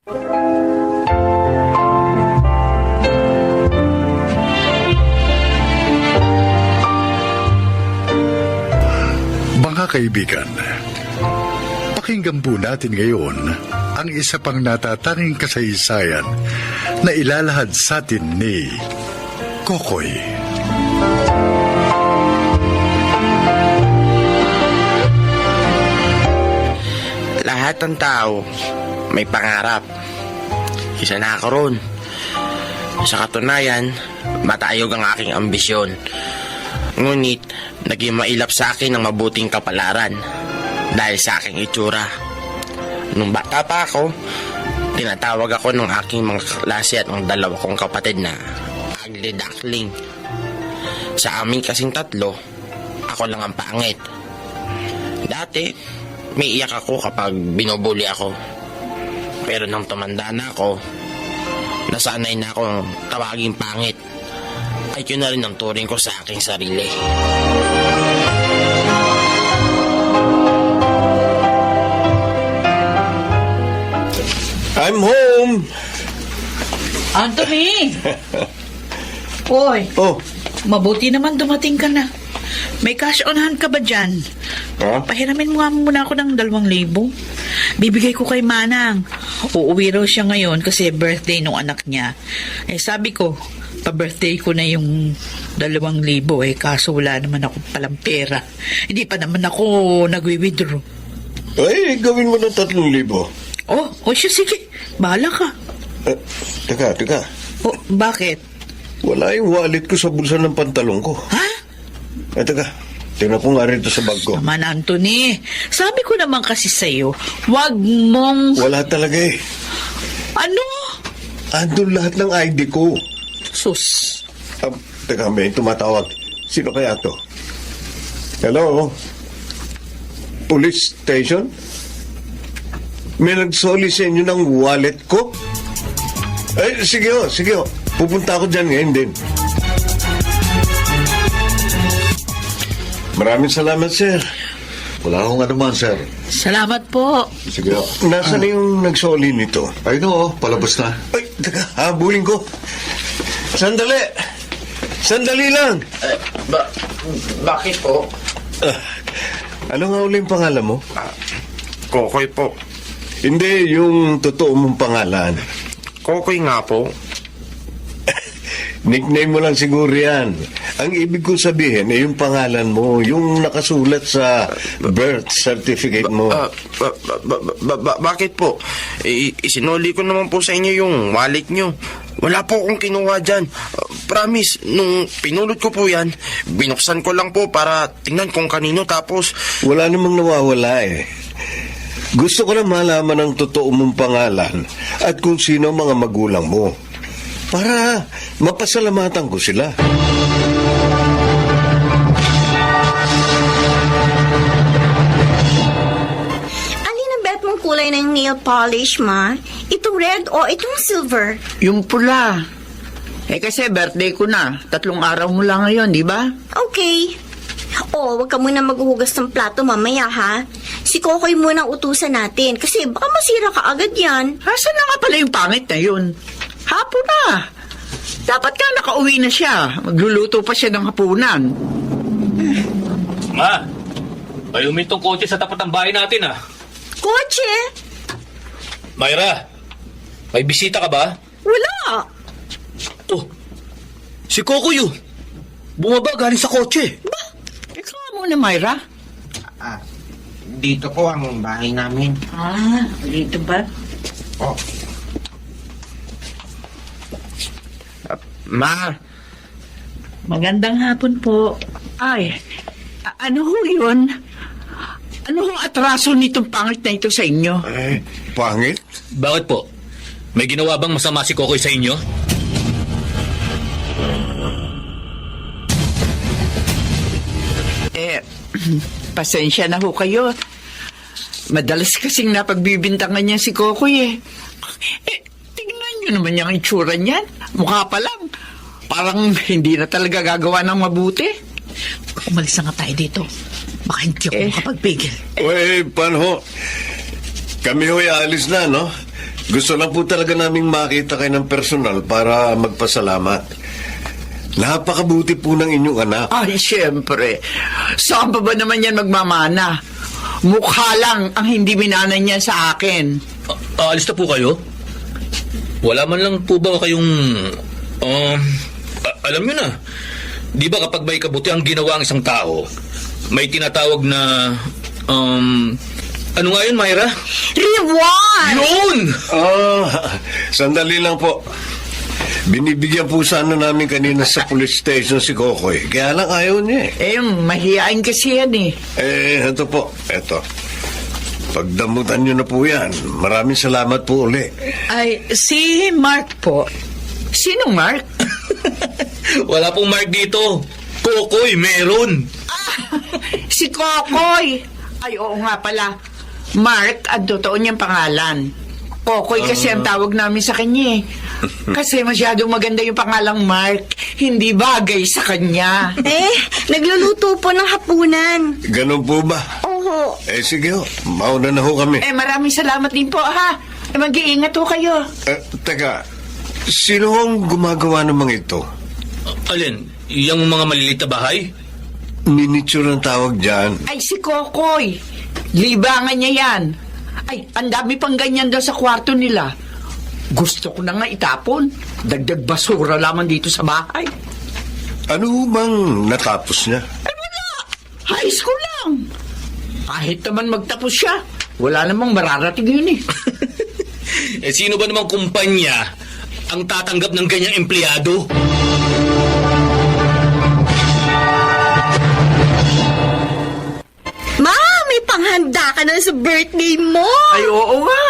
Mga kaibigan, pakinggan po natin ngayon ang isa pang natatanging kasaysayan na ilalahad sa atin ni Kokoy. Lahat ng tao may pangarap. Isa na ako ron. Sa katunayan, matayog ang aking ambisyon. Ngunit, naging mailap sa akin ang mabuting kapalaran dahil sa aking itsura. Nung bata pa ako, tinatawag ako ng aking mga kaklase at ng dalawa kong kapatid na ugly duckling. Sa amin kasing tatlo, ako lang ang pangit. Dati, may iyak ako kapag binubuli ako. Pero nang tumanda na ako, nasanay na akong tawaging pangit. Ay yun na rin ang turing ko sa aking sarili. I'm home! Anthony! Oy, Oh, mabuti naman dumating ka na. May cash on hand ka ba dyan? ha? Pahiramin mo nga muna ako ng 2,000. Bibigay ko kay Manang. Uuwi raw siya ngayon kasi birthday nung anak niya. Eh sabi ko, pa-birthday ko na yung 2,000 kaso wala naman ako palang pera. Hindi pa naman ako nagwi-withdraw. Ay, gawin mo ng 3,000. Oh, siya, sige. Bahala ka. Teka. Oh, bakit? Wala yung wallet ko sa bulsa ng pantalong ko. Ha? Teka. Tingnan ko nga rito sa bag ko. Naman, Anthony. Sabi ko naman kasi sa'yo, wag mong... Wala talaga eh. Ano? Andun lahat ng ID ko. Sus. Teka, may tumatawag. Sino kaya to? Hello? Police station? May nagsoli sa inyo ng wallet ko? Ay, sige ho. Pupunta ako dyan ngayon din. Maraming salamat, sir. Wala akong anuman, sir. Salamat po. Sige. Nasaan na yung nagsoli nito? Ay, no, palabas na. Ay, teka, habulin ko. Sandali lang. Bakit po? Ano nga ulit yung pangalan mo? Kokoy po. Hindi, yung totoo mong pangalan. Kokoy nga po. Nickname mo lang siguro yan. Ang ibig ko sabihin ay yung pangalan mo, yung nakasulat sa birth certificate mo. Bakit po? Isinuli ko naman po sa inyo yung wallet nyo. Wala po akong kinuha dyan. Promise, nung pinulot ko po yan, binuksan ko lang po para tingnan kung kanino tapos... Wala namang nawawala eh. Gusto ko na malaman ang totoo mong pangalan at kung sino ang mga magulang mo. Para mapasalamatan ko sila. Alin ang bet mong kulay ng nail polish, ma? Itong red o itong silver? Yung pula. Kasi birthday ko na. 3 araw mo lang ngayon, di ba? Okay. Oh, wag ka muna maghuhugas ng plato mamaya, ha? Si Kokoy muna ang utusan natin kasi baka masira ka agad yan. Asan na nga pala yung pangit na yun? Hapon na. Dapat ka nakauwi na siya. Magluluto pa siya ng hapunan. Ma, may umintong kotse sa tapat ng bahay natin ah. Kotse? Myra, may bisita ka ba? Wala. Oh, si Coco yun. Bumaba galing sa kotse. Ikaw muna, Myra. Dito po ang bahay namin. Dito ba? Oh. Ma, Magandang hapon po. Ay, ano ho yun? Ano ho atraso nitong pangit na ito sa inyo? Pangit? Bakit po? May ginawa bang masama si Kokoy sa inyo? Pasensya na ho kayo. Madalas kasing napagbibintangan niya si Kokoy tingnan niyo naman yung itsura niyan. Mukha pa lang. Parang hindi na talaga gagawa ng mabuti. Umalis na nga tayo dito. Baka hindi ako makapagpigil. Uy, paano ho? Kami ho'y alis na, no? Gusto lang po talaga naming makita kayo ng personal para magpasalamat. Napakabuti po ng inyong anak. Ay, siyempre. Saan pa ba naman yan magmamana? Mukha lang ang hindi minana niya sa akin. Aalis na po kayo? Wala man lang po ba kayong... alam nyo na, di ba kapag may kabuti ang ginawa ang isang tao, may tinatawag na... ano nga yun, Myra? Reward! Yun! Sandali lang po. Binibigyan po sana namin kanina sa police station si Kokoy. Kaya lang ayaw niya Mahihain kasi yan eh. ito po. Ito. Pagdamutan niyo na po yan. Maraming salamat po uli. Ay, si Mark po. Sinong Mark? Wala pong mark dito. Kokoy, meron. Si Kokoy. Ay, oo nga pala. Mark, ang totoo niyang pangalan. Kokoy kasi ang tawag namin sa kanya eh. Kasi masyadong maganda yung pangalang Mark. Hindi bagay sa kanya. Nagluluto po ng hapunan. Ganun po ba? Oo. Sige ho. Mauna na ho kami. Maraming salamat din po ha. Mag-iingat ho kayo. Teka. Sino ang gumagawa ng mga ito? Alin? Yung mga maliliit na bahay? Miniature ang tawag dyan. Ay, si Kokoy. Libangan niya yan. Ay, ang dami pang ganyan daw sa kwarto nila. Gusto ko na nga itapon. Dagdag basura lamang dito sa bahay. Ano bang natapos niya? Wala. High school lang. Kahit naman magtapos siya, wala namang mararating yun eh. Sino ba namang kumpanya ang tatanggap ng ganyang empleyado? Ma, may panghanda ka na sa birthday mo. Ay, oo nga.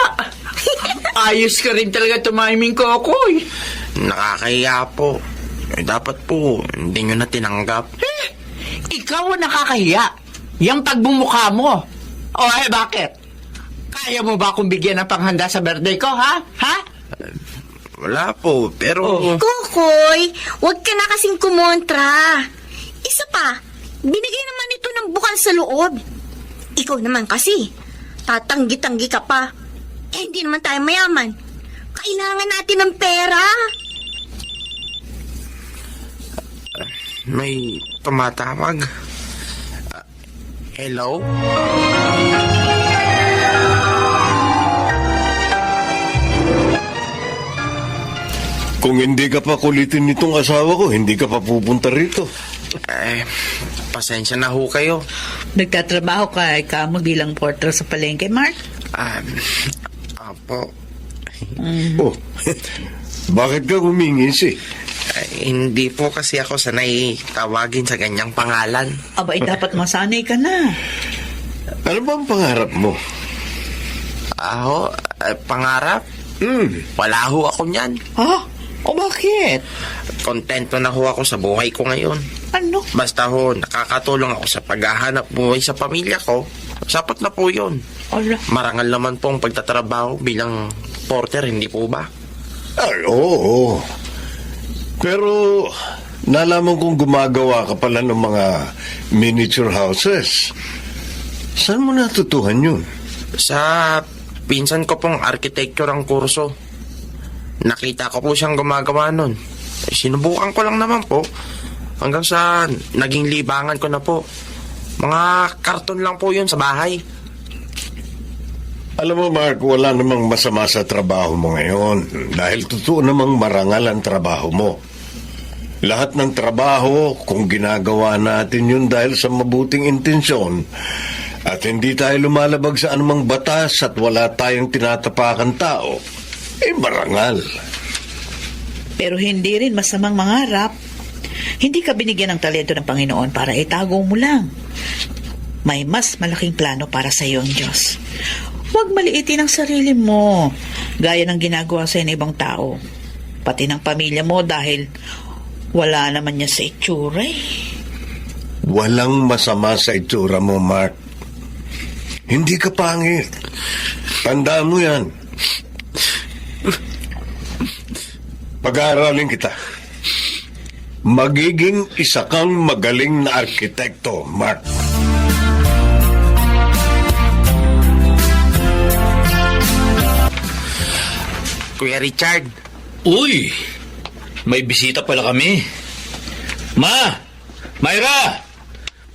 Ayos ka rin talaga tumiming, Kokoy. Nakakahiya po. Dapat po, hindi nyo na tinanggap. Ikaw ang nakakahiya. Yung pagbumukha mo. O bakit? Kaya mo ba akong bigyan ng panghanda sa birthday ko, ha? Ha? Wala po, pero... Kokoy, huwag ka na kasing kumontra. Isa pa, binigay naman ito ng bukal sa loob. Ikaw naman kasi, tatanggi-tanggi ka pa. Hindi naman tayo mayaman. Kailangan natin ng pera. May tumatawag. Hello? Kung hindi ka pa kulitin nitong asawa ko, hindi ka pa pupunta rito. Pasensya na ho kayo. Nagtatrabaho ka, ikaw bilang porter sa palengke, Mark? Apo. Oh, bakit ka humingisi? Hindi po kasi ako sanay tawagin sa ganyang pangalan. Abay, dapat masanay ka na. Ano ba ang pangarap mo? Pangarap? Wala ho ako niyan. Ha? O bakit? Kontento na ho ako sa buhay ko ngayon. Ano? Basta ho, nakakatulong ako sa paghahanap buhay sa pamilya ko. Sapat na po yun. Ala. Marangal naman po ang pagtatrabaho bilang porter, hindi po ba? Ay, oo. Pero nalaman kong gumagawa ka pala ng mga miniature houses. Saan mo natutuhan yun? Sa pinsan ko pong architecture ang kurso. Nakita ko po siyang gumagawa nun. Sinubukan ko lang naman po. Hanggang sa naging libangan ko na po. Mga karton lang po yun sa bahay. Alam mo, Mark, wala namang masama sa trabaho mo ngayon. Dahil totoo namang marangal ang trabaho mo. Lahat ng trabaho, kung ginagawa natin yun dahil sa mabuting intensyon, at hindi tayo lumalabag sa anumang batas at wala tayong tinatapakan tao, marangal. Pero hindi rin masamang mangarap. Hindi ka binigyan ng talento ng Panginoon para itago mo lang. May mas malaking plano para sa iyo ang Diyos. Huwag maliitin ang sarili mo, gaya ng ginagawa sa ng ibang tao. Pati ng pamilya mo dahil wala naman niya sa itsura eh. Walang masama sa itsura mo, Mark. Hindi ka pangit. Tandaan mo yan. Pag-aaralin kita. Magiging isa kang magaling na arkitekto, Mark. Kuya Richard. Uy! May bisita pala kami. Ma! Myra!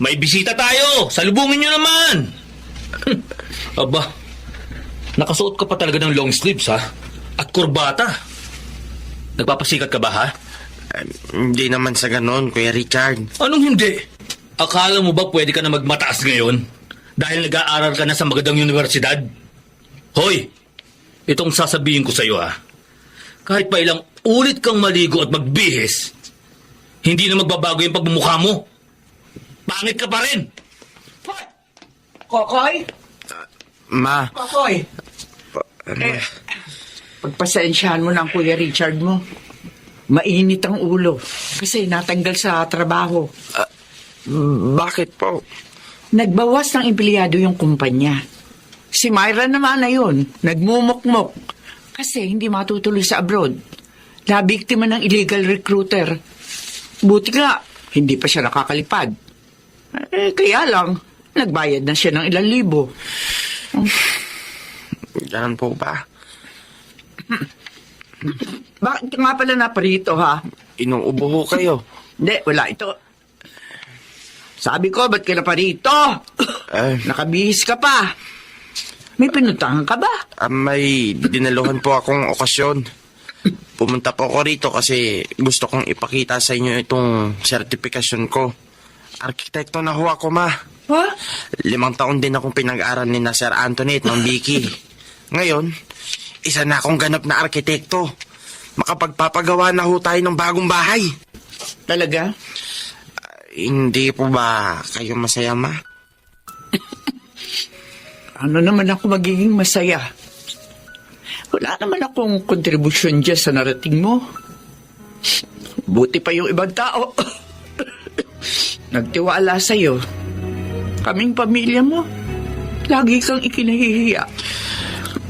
May bisita tayo! Salubungin nyo naman! Aba, nakasuot ka pa talaga ng long sleeves, ha? At kurbata. Nagpapasikat ka ba, ha? Hindi naman sa ganon, Kuya Richard. Anong hindi? Akala mo ba pwede ka na magmataas ngayon? Dahil nag-aaral ka na sa magandang universidad? Hoy! Itong sasabihin ko sa'yo, ha? Kahit pa ilang ulit kang maligo at magbihis, hindi na magbabago yung pagmumukha mo. Pangit ka pa rin! Kokoy? Ma, Kokoy? Pagpasensyahan mo ng Kuya Richard mo. Mainit ang ulo kasi natanggal sa trabaho. bakit po? Nagbawas ng empleyado yung kumpanya. Si Myra naman na yun, nagmumukmok kasi hindi matutuloy sa abroad. Nabiktima ng illegal recruiter. Buti nga, hindi pa siya nakakalipad. Kaya lang, nagbayad na siya ng ilang libo. Ganun po ba? Bakit ka nga pala naparito, ha? Inuubo ho kayo. Hindi, wala ito. Sabi ko, ba't ka naparito? Nakabihis ka pa. May pinuntahan ka ba? May dinaluhan po akong okasyon. Pumunta po ako rito kasi gusto kong ipakita sa inyo itong sertifikasyon ko. Arkitekto na ho ako, ma. Ha? 5 taon din akong pinag-aral ni na Sir Anthony at ng Vicky. Ngayon, isa na akong ganap na arkitekto. Makapagpapagawa na ho tayo ng bagong bahay. Talaga? Hindi po ba kayo masaya, ma? Ano naman ako magiging masaya? Wala naman akong kontribusyon dyan sa narating mo. Buti pa yung ibang tao. Nagtiwala sa'yo. Kaming pamilya mo, lagi kang ikinahihiya.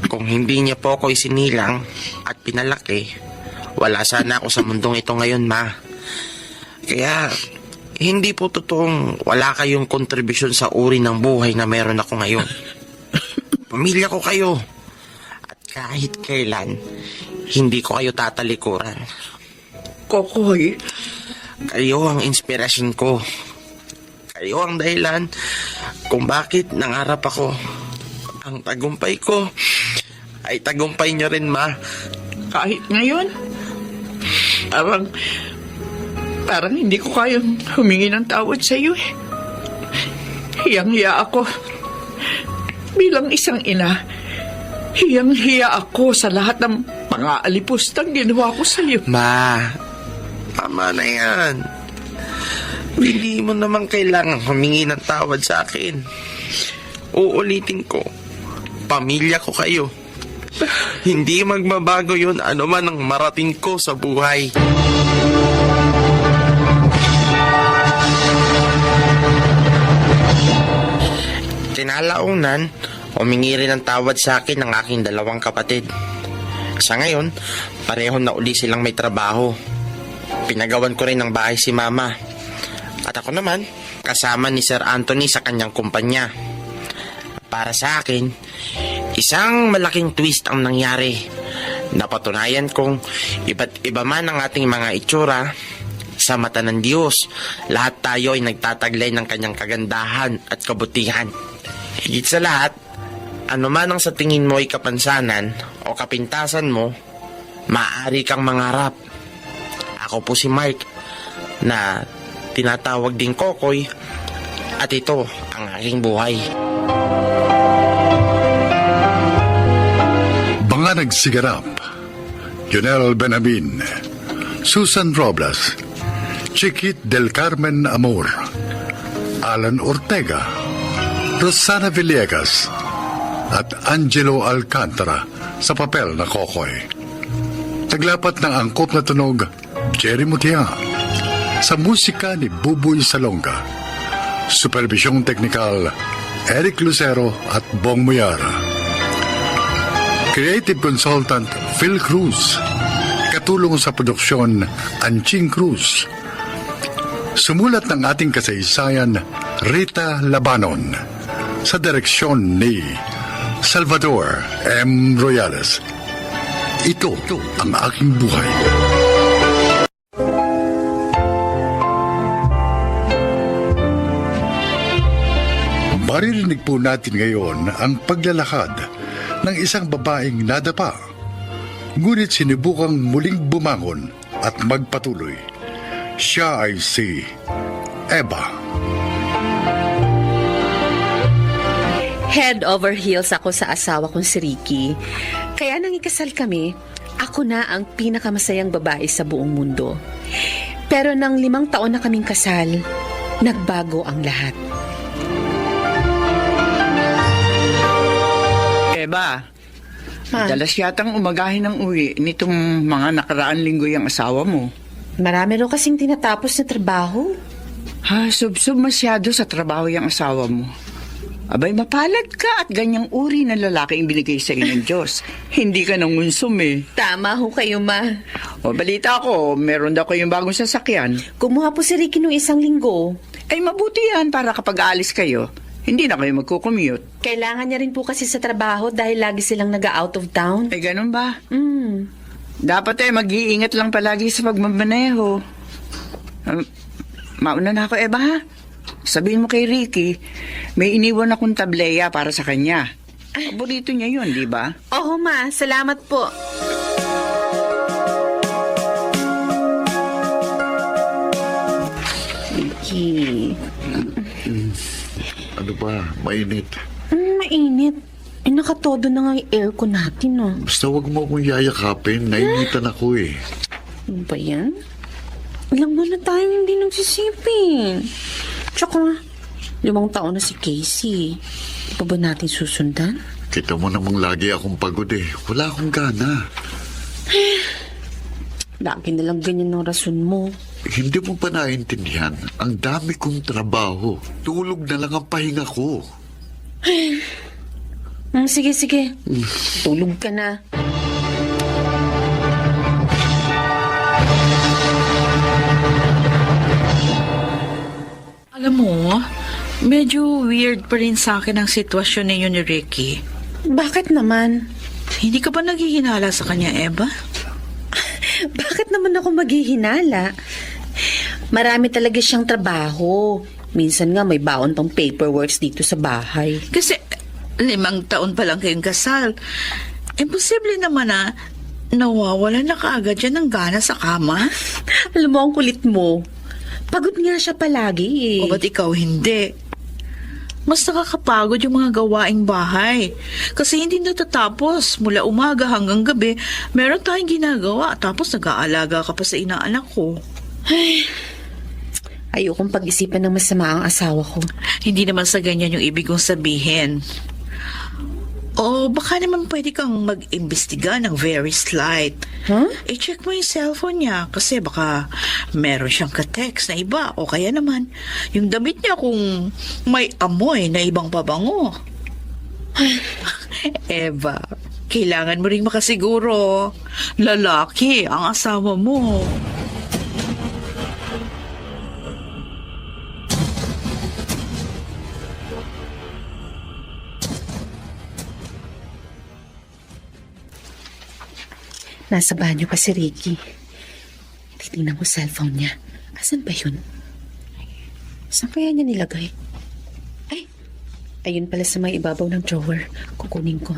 Kung hindi niya po ako isinilang at pinalaki, wala sana ako sa mundong ito ngayon, ma. Kaya, hindi po totoong wala kayong kontribusyon sa uri ng buhay na meron ako ngayon. Pamilya ko kayo. At kahit kailan, hindi ko kayo tatalikuran. Kokoy, Kayo ang inspirasyon ko. Kayo ang dahilan kung bakit nangarap ako. Ang tagumpay ko ay tagumpay niyo rin, ma. kahit ngayon, parang hindi ko kayang humingi ng tawad sa'yo eh. Hiyang-hiya ako. Bilang isang ina, hiyang-hiya ako sa lahat ng pang-aalipustang ginawa ko sa'yo. Ma, tama na yan. Hindi mo naman kailangan humingi ng tawad sa akin. Uulitin ko, pamilya ko kayo. Hindi magbabago yun ano man ang marating ko sa buhay. Kinalaunan, humingi rin ng tawad sa akin ng aking 2 kapatid. Sa ngayon, pareho na uli silang may trabaho. Pinagawan ko rin ng bahay si Mama. At ako naman, kasama ni Sir Anthony sa kanyang kumpanya. Para sa akin, isang malaking twist ang nangyari. Napatunayan kong iba't iba man ang ating mga itsura, sa mata ng Diyos, lahat tayo ay nagtataglay ng kanyang kagandahan at kabutihan. Higit sa lahat, ano man ang sa tingin mo ay kapansanan o kapintasan mo, maaari kang mangarap. Ako po si Mark, na tinatawag ding Kokoy, at ito ang aking buhay. Mga nagsiganap: Jonel Benamin, Susan Robles, Chiquit del Carmen Amor, Alan Ortega, Rosana Villegas, at Angelo Alcantara sa papel na Kokoy. Naglapat ng angkop na tunog, Jerry Mutia. Sa musika ni Buboy Salonga. Supervisyong teknikal, Eric Lucero at Bong Muyara. Creative Consultant, Phil Cruz. Katulong sa produksyon, Anching Cruz. Sumulat ng ating kasaysayan, Rita Labanon. Sa direksyon ni Salvador M. Royales. Ito ang aking buhay. Maririnig po natin ngayon ang paglalakad ng isang babaeng nadapa, ngunit sinubukang muling bumangon at magpatuloy. Siya ay si Eva. Head over heels ako sa asawa kong si Ricky. Kaya nang ikasal kami, ako na ang pinakamasayang babae sa buong mundo. Pero nang 5 taon na kaming kasal, nagbago ang lahat. Eba, madalas yatang umagahin ng uwi nitong mga nakaraan linggo yung asawa mo. Marami rin kasing tinatapos na trabaho. Ha, sub-sub masyado sa trabaho yung asawa mo. Abay, mapalad ka at ganyang uri ng lalaki ang binigay sa ng Diyos. Hindi ka nangunsum eh. Tama ho kayo, ma. O, balita ko, meron daw kayong bagong sasakyan. Kumuha po si Ricky nung 1 linggo. Ay, mabuti yan para kapag aalis kayo, hindi na kayo magkukommute. Kailangan niya rin po kasi sa trabaho dahil lagi silang nag-out of town. Ay, ganun ba? Mm. Dapat mag-iingat lang palagi sa pagmamaneho. Mauna na ako, Eva, ha? Sabihin mo kay Ricky, may iniwan akong tableya para sa kanya. Paborito niya yun, di ba? Oo, ma. Salamat po. Ricky. Ano ba? Mainit. Mainit. Nakatodo na nga yung aircon natin, no? Basta wag mo akong yayakapin. Nainitan ako eh. Ano ba yan? Ilang buwan na tayo hindi nagsisipin. Tsaka, 5 taon na si Casey. Di pa ba natin susundan? Kita mo namang lagi akong pagod eh. Wala akong gana. Lagi na lang ganyan ang rason mo. Hindi mo pa naintindihan. Ang dami kong trabaho. Tulog na lang ang pahinga ko. Sige, sige. Tulog ka na. Alam mo, medyo weird pa rin sa akin ang sitwasyon ninyo ni Ricky. Bakit naman? Hindi ka ba naghihinala sa kanya, Eva? Bakit naman ako maghihinala? Marami talaga siyang trabaho. Minsan nga may baon pang paperworks dito sa bahay. Kasi 5 taon pa lang kayong kasal. Imposible naman na nawawala na kaagad siya ng gana sa kama. Alam mo, ang kulit mo. Pagod nga siya palagi eh. O ba't ikaw hindi? Mas nakakapagod yung mga gawaing bahay. Kasi hindi natatapos. Mula umaga hanggang gabi, meron tayong ginagawa. Tapos nag-aalaga ka pa sa inaanak ko. Ayokong pag-isipan ng masama ang asawa ko. Hindi naman sa ganyan yung ibig kong sabihin. O baka naman pwede kang mag-imbestiga ng very slight. Huh? I-check mo yung cellphone niya kasi baka meron siyang ka-text na iba o kaya naman yung damit niya kung may amoy na ibang pabango. Eva, kailangan mo ring makasiguro. Lalaki ang asawa mo. Nasa banyo pa si Ricky. Titingnan ko cellphone niya. Asan ba yun? Saan kaya niya nilagay? Ay! Ayun pala sa may ibabaw ng drawer. Kukunin ko.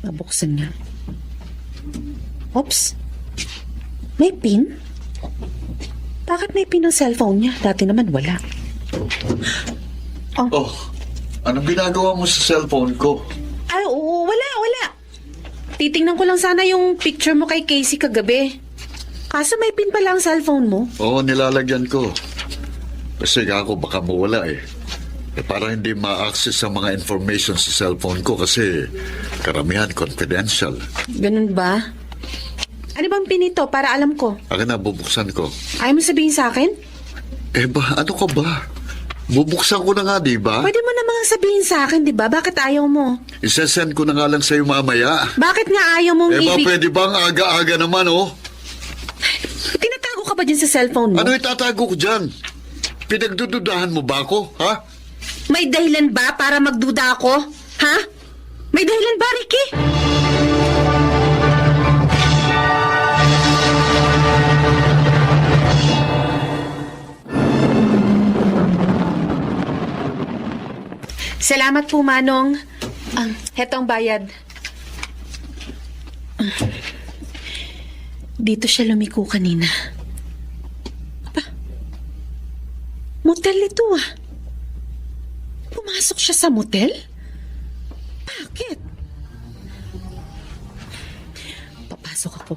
Mabuksan niya. Oops! May pin? Bakit may pin ang cellphone niya? Dati naman wala. Oh, anong ginagawa mo sa cellphone ko? Ay, oo, wala. Titingnan ko lang sana yung picture mo kay Casey kagabi. Kaso may pin pala ang cellphone mo. Oo, nilalagyan ko. Kasi ako baka mawala eh. Para hindi ma-access ang mga information sa cellphone ko kasi karamihan confidential. Ganun ba? Ano bang pin ito para alam ko? Akin na, bubuksan ko. Ayaw mo sabihin sa akin? Ano ka ba? Bubuksan ko na nga, di ba? Pwede mo namang sabihin sa akin, di ba? Bakit ayaw mo? Isesend ko na nga lang sa'yo mamaya. Bakit nga ayaw mong Pwede bang aga-aga naman, oh? Tinatago ka ba dyan sa cellphone mo? Ano itatago ko dyan? Pinagdududahan mo ba ako, ha? May dahilan ba para magduda ako? Ha? May dahilan ba, Ricky? Salamat po, Manong. Heto ang bayad. Dito siya lumiko kanina. Aba, motel ito ah. Pumasok siya sa motel? Bakit? Papasok ako.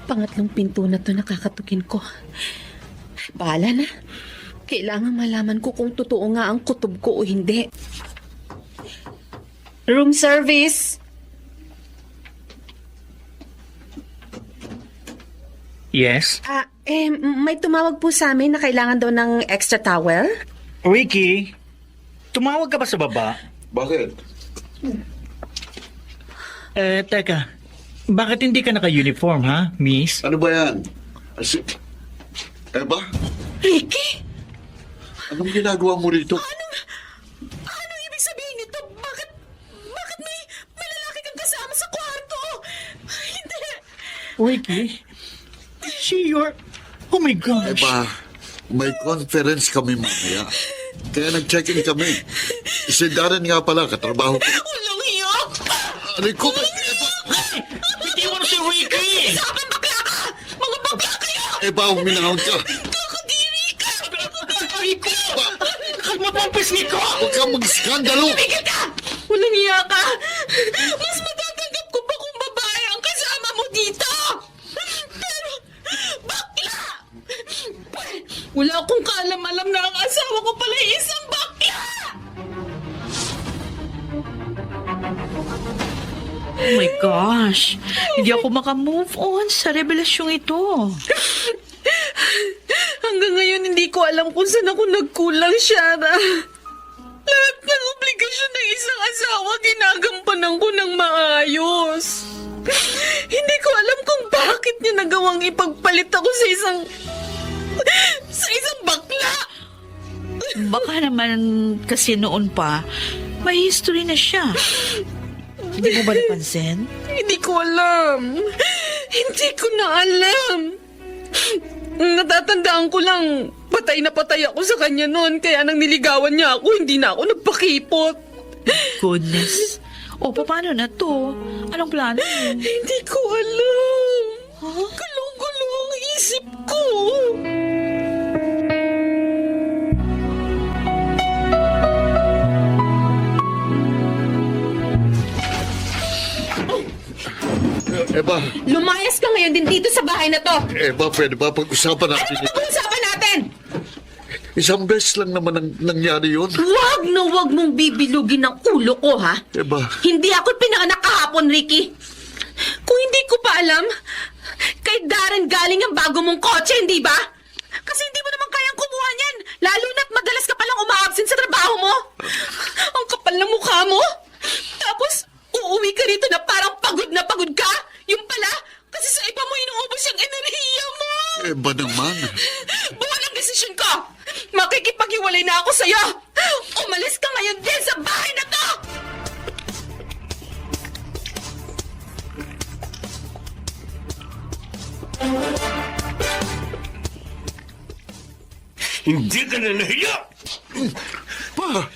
Pangatlong pinto na to nakakatukin ko. Bahala na. Kailangan malaman ko kung totoo nga ang kutob ko o hindi. Room service. Yes? May tumawag po sa amin na kailangan daw ng extra towel. Ricky, tumawag ka ba sa baba? Bakit? Teka. Bakit hindi ka naka-uniform, ha, miss? Ano ba yan? Eba? Ricky! Anong ginagawa mo rito? Ano ibig sabihin nito? Bakit may lalaki kang kasama sa kwarto? Hindi! Ricky? Is she your... Oh my gosh. Eba, may conference kami mamaya. Kaya nag-check-in kami. Si Darren nga pala, katrabaho ko. Walang iyo! Aray ko! Hindi mo na si Ricky! Sabang bakla ka! Mga bakla kayo! Eba, huminahon ka. Kakadiri ka! Rico! Kalma mo ang pisngi ko! Huwag kang mag-skandalo! Tumigil ka! Walang iya ka! Mas matatanggap ko pa kung babae ang kasama mo dito! Pero, bakla! Wala akong kaalam-alam na ang asawa ko pala isang bakla! Oh my gosh. Hindi ako makamove on sa revelasyong ito. Hanggang ngayon hindi ko alam kung saan ako nagkulang, Shara. Lahat ng obligasyon ng isang asawa ginagampanan ko ng maayos. Hindi ko alam kung bakit niya nagawang ipagpalit ako sa isang bakla. Baka naman kasi noon pa, may history na siya. Hindi mo ba napansin? Hindi ko alam. Hindi ko na alam. Natatandaan ko lang, patay na patay ako sa kanya noon, kaya nang niligawan niya ako, hindi na ako nagpakipot. Goodness. O, paano na to? Anong plano? Hindi ko alam. Gulong-gulo ang isip ko. Eba, Lumayas ka ngayon din dito sa bahay na to. Eba, pwede ba pag-usapan natin ito? Pag-uusapan natin! Isang beses lang naman ang nangyari yun. Huwag na huwag mong bibilugin ang ulo ko, ha? Eba, Hindi ako pinanganak kahapon, Ricky. Kung hindi ko pa alam, kay Darren galing ang bago mong kotse, hindi ba? Kasi hindi mo naman kayang kumuha niyan. Lalo na't madalas ka palang uma-absent sa trabaho mo. Ang kapal ng mukha mo. Tapos, uuwi ka rito na parang pagod na pagod ka. Yung pala, kasi sa iba mo inuubos yung enerhiya mo. Eba naman. Buwan ang desisyon ko. Makikipag-iwalay na ako sa'yo. Umalis ka ngayon din sa bahay na to. Hindi ka na nahiya! Pa,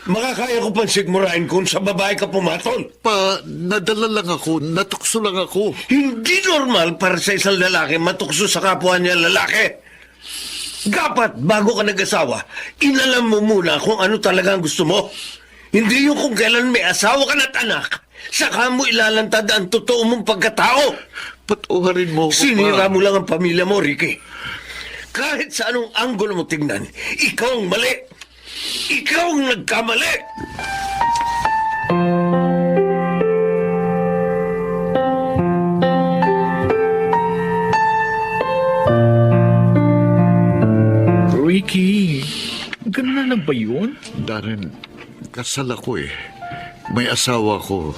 Makakaya ko pang sigmurahin kung sa babae ka pumatol. nadala lang ako, natukso lang ako. Hindi normal para sa isang lalaki matukso sa kapwa niya lalaki. Dapat, bago ka nag-asawa, inalam mo muna kung ano talaga ang gusto mo. Hindi yung kung kailan may asawa ka na't anak, saka mo ilalantad ang totoo mong pagkatao. Patuharin mo ako, Sinira pa. mo lang ang pamilya mo, Ricky. Kahit sa anong anggulo mo tingnan, ikaw ang mali. Ikaw ang nagkamali. Ricky, ganun na lang ba yun? Darren, kasal ako eh. May asawa ko.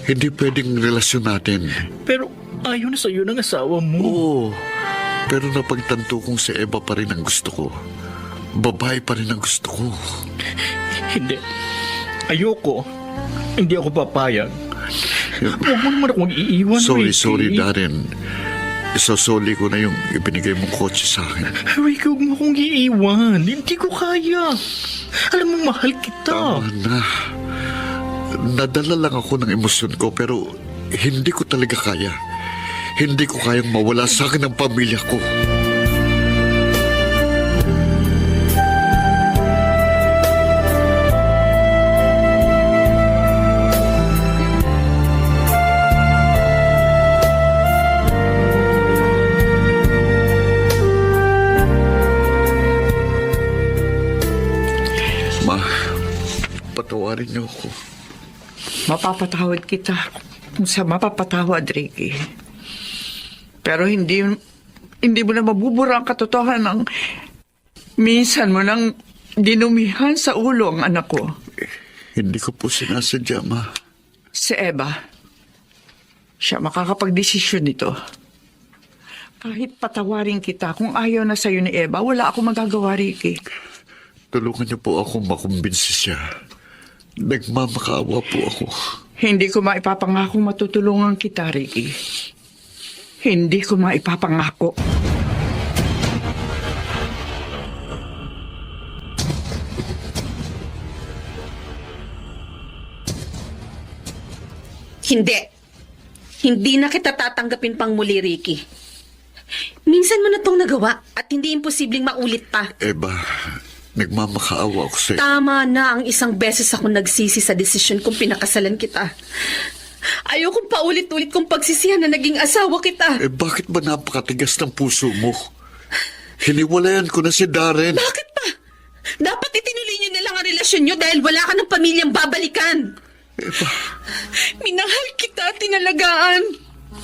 Hindi pwedeng relasyon natin. Pero ayaw na sa'yo ng asawa mo. Oo, pero napagtanto kong si Eva pa rin ang gusto ko. Babae pa rin ang gusto ko. Hindi. Ayoko. Hindi ako papayag. Huwag mo naman akong iiwan, Ricky. Sorry, Darren. isosoli ko na yung ibinigay mong kotse sa akin. Ricky, huwag mo akong iiwan. Hindi ko kaya. Alam mo, mahal kita. Tama na. Nadala lang ako ng emosyon ko pero hindi ko talaga kaya. Hindi ko kayang mawala sa akin ang pamilya ko. Ma, patawarin niyo ako. Mapapatawad kita kung sa mapapatawad, Ricky. Pero hindi mo na mabubura ang katotohanan ng minsan mo nang dinumihan sa ulo ang anak ko. Hindi ko po sinasadya, Ma. Si Eva. Siya makakapagdesisyon nito. Kahit patawarin kita, kung ayaw na sa'yo ni Eva, wala akong magagawa, Ricky. Tulungan niyo po ako makumbinsi siya. Nagmamakaawa po ako. Hindi ko maipapangako matutulungan kita, Ricky. Hindi ko maipapangako. Hindi. Hindi na kita tatanggapin pang muli, Ricky. Minsan mo na tong nagawa at hindi imposibleng maulit pa. Eva, nagmamakaawa ako sa'yo. Tama na ang isang beses ako nagsisi sa desisyon kung pinakasalan kita. Ayokong paulit-ulit kong pagsisihan na naging asawa kita. Bakit ba napakatigas ng puso mo? Hiniwalayan ko na si Darren. Bakit pa? Dapat itinuloy niyo na lang ang relasyon niyo dahil wala ka ng pamilyang babalikan. Minahal kita, tinalagaan.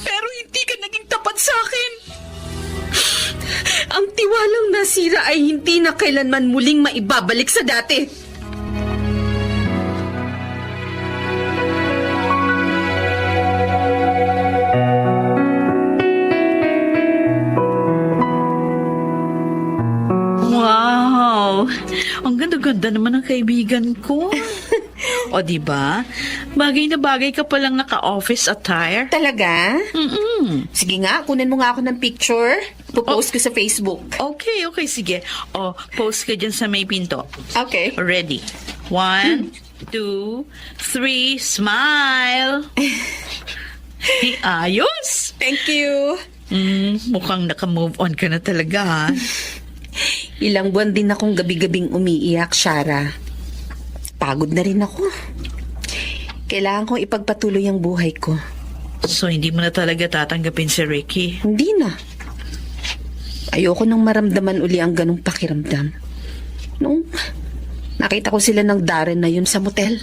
Pero hindi ka naging tapat sa akin. Ang tiwalang nasira ay hindi na kailanman muling maibabalik sa dati. Wow! Ang ganda-ganda naman ng kaibigan ko. O, diba? Bagay na bagay ka palang naka-office attire. Talaga? Mm-mm. Sige nga, kunin mo nga ako ng picture. Popost ko sa Facebook. Okay, sige. O, post ka dyan sa may pinto. Okay. Ready? 1, 2, 3, smile! Ayos! Thank you. Mukhang naka-move on ka na talaga, ha? Ilang buwan din akong gabi-gabing umiiyak, Shara. Pagod na rin ako. Kailangan kong ipagpatuloy ang buhay ko. So, hindi mo na talaga tatanggapin si Ricky? Hindi na. Ayoko nang maramdaman uli ang ganong pakiramdam. Nung nakita ko sila ng Darren na yun sa motel.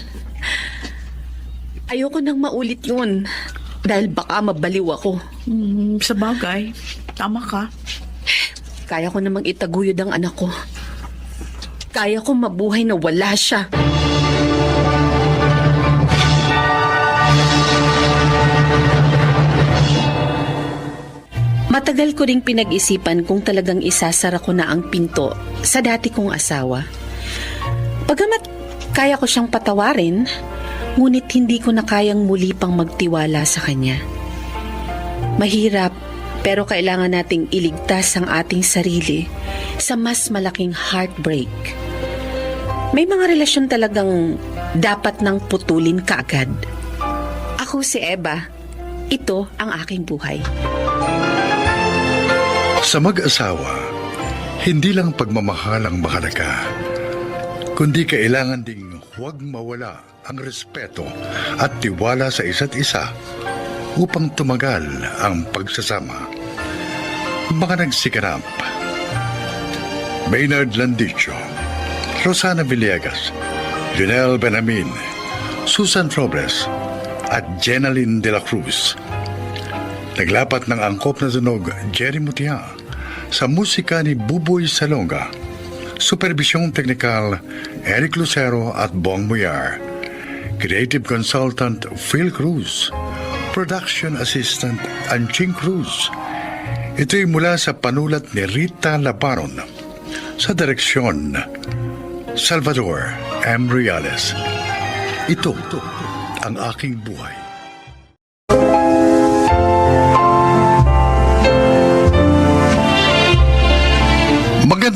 Ayoko nang maulit yun. Dahil baka mabaliw ako. Sa bagay. Tama ka. Kaya ko namang itaguyod ang anak ko. Kaya ko mabuhay na wala siya. Matagal ko ring pinag-isipan kung talagang isasara ko na ang pinto sa dati kong asawa. Bagamat kaya ko siyang patawarin, ngunit hindi ko na kayang muli pang magtiwala sa kanya. Mahirap, pero kailangan nating iligtas ang ating sarili sa mas malaking heartbreak. May mga relasyon talagang dapat nang putulin kaagad. Ako si Eva. Ito ang aking buhay. Sa mag-asawa, hindi lang pagmamahal ang mahalaga, kundi kailangan ding huwag mawala ang respeto at tiwala sa isa't isa upang tumagal ang pagsasama. Mga nagsikanap: Maynard Landicho, Rosana Villegas, Lionel Benamin, Susan Robles, at Jenaline de la Cruz. Naglapat ng angkop na tunog Jerry Mutia sa musika ni Buboy Salonga. Supervisyong teknikal Eric Lucero at Bong Muyar. Creative Consultant Phil Cruz. Production Assistant Anching Cruz. Ito'y mula sa panulat ni Rita Labaron. Sa direksyon Salvador M. Reales. Ito ang aking buhay.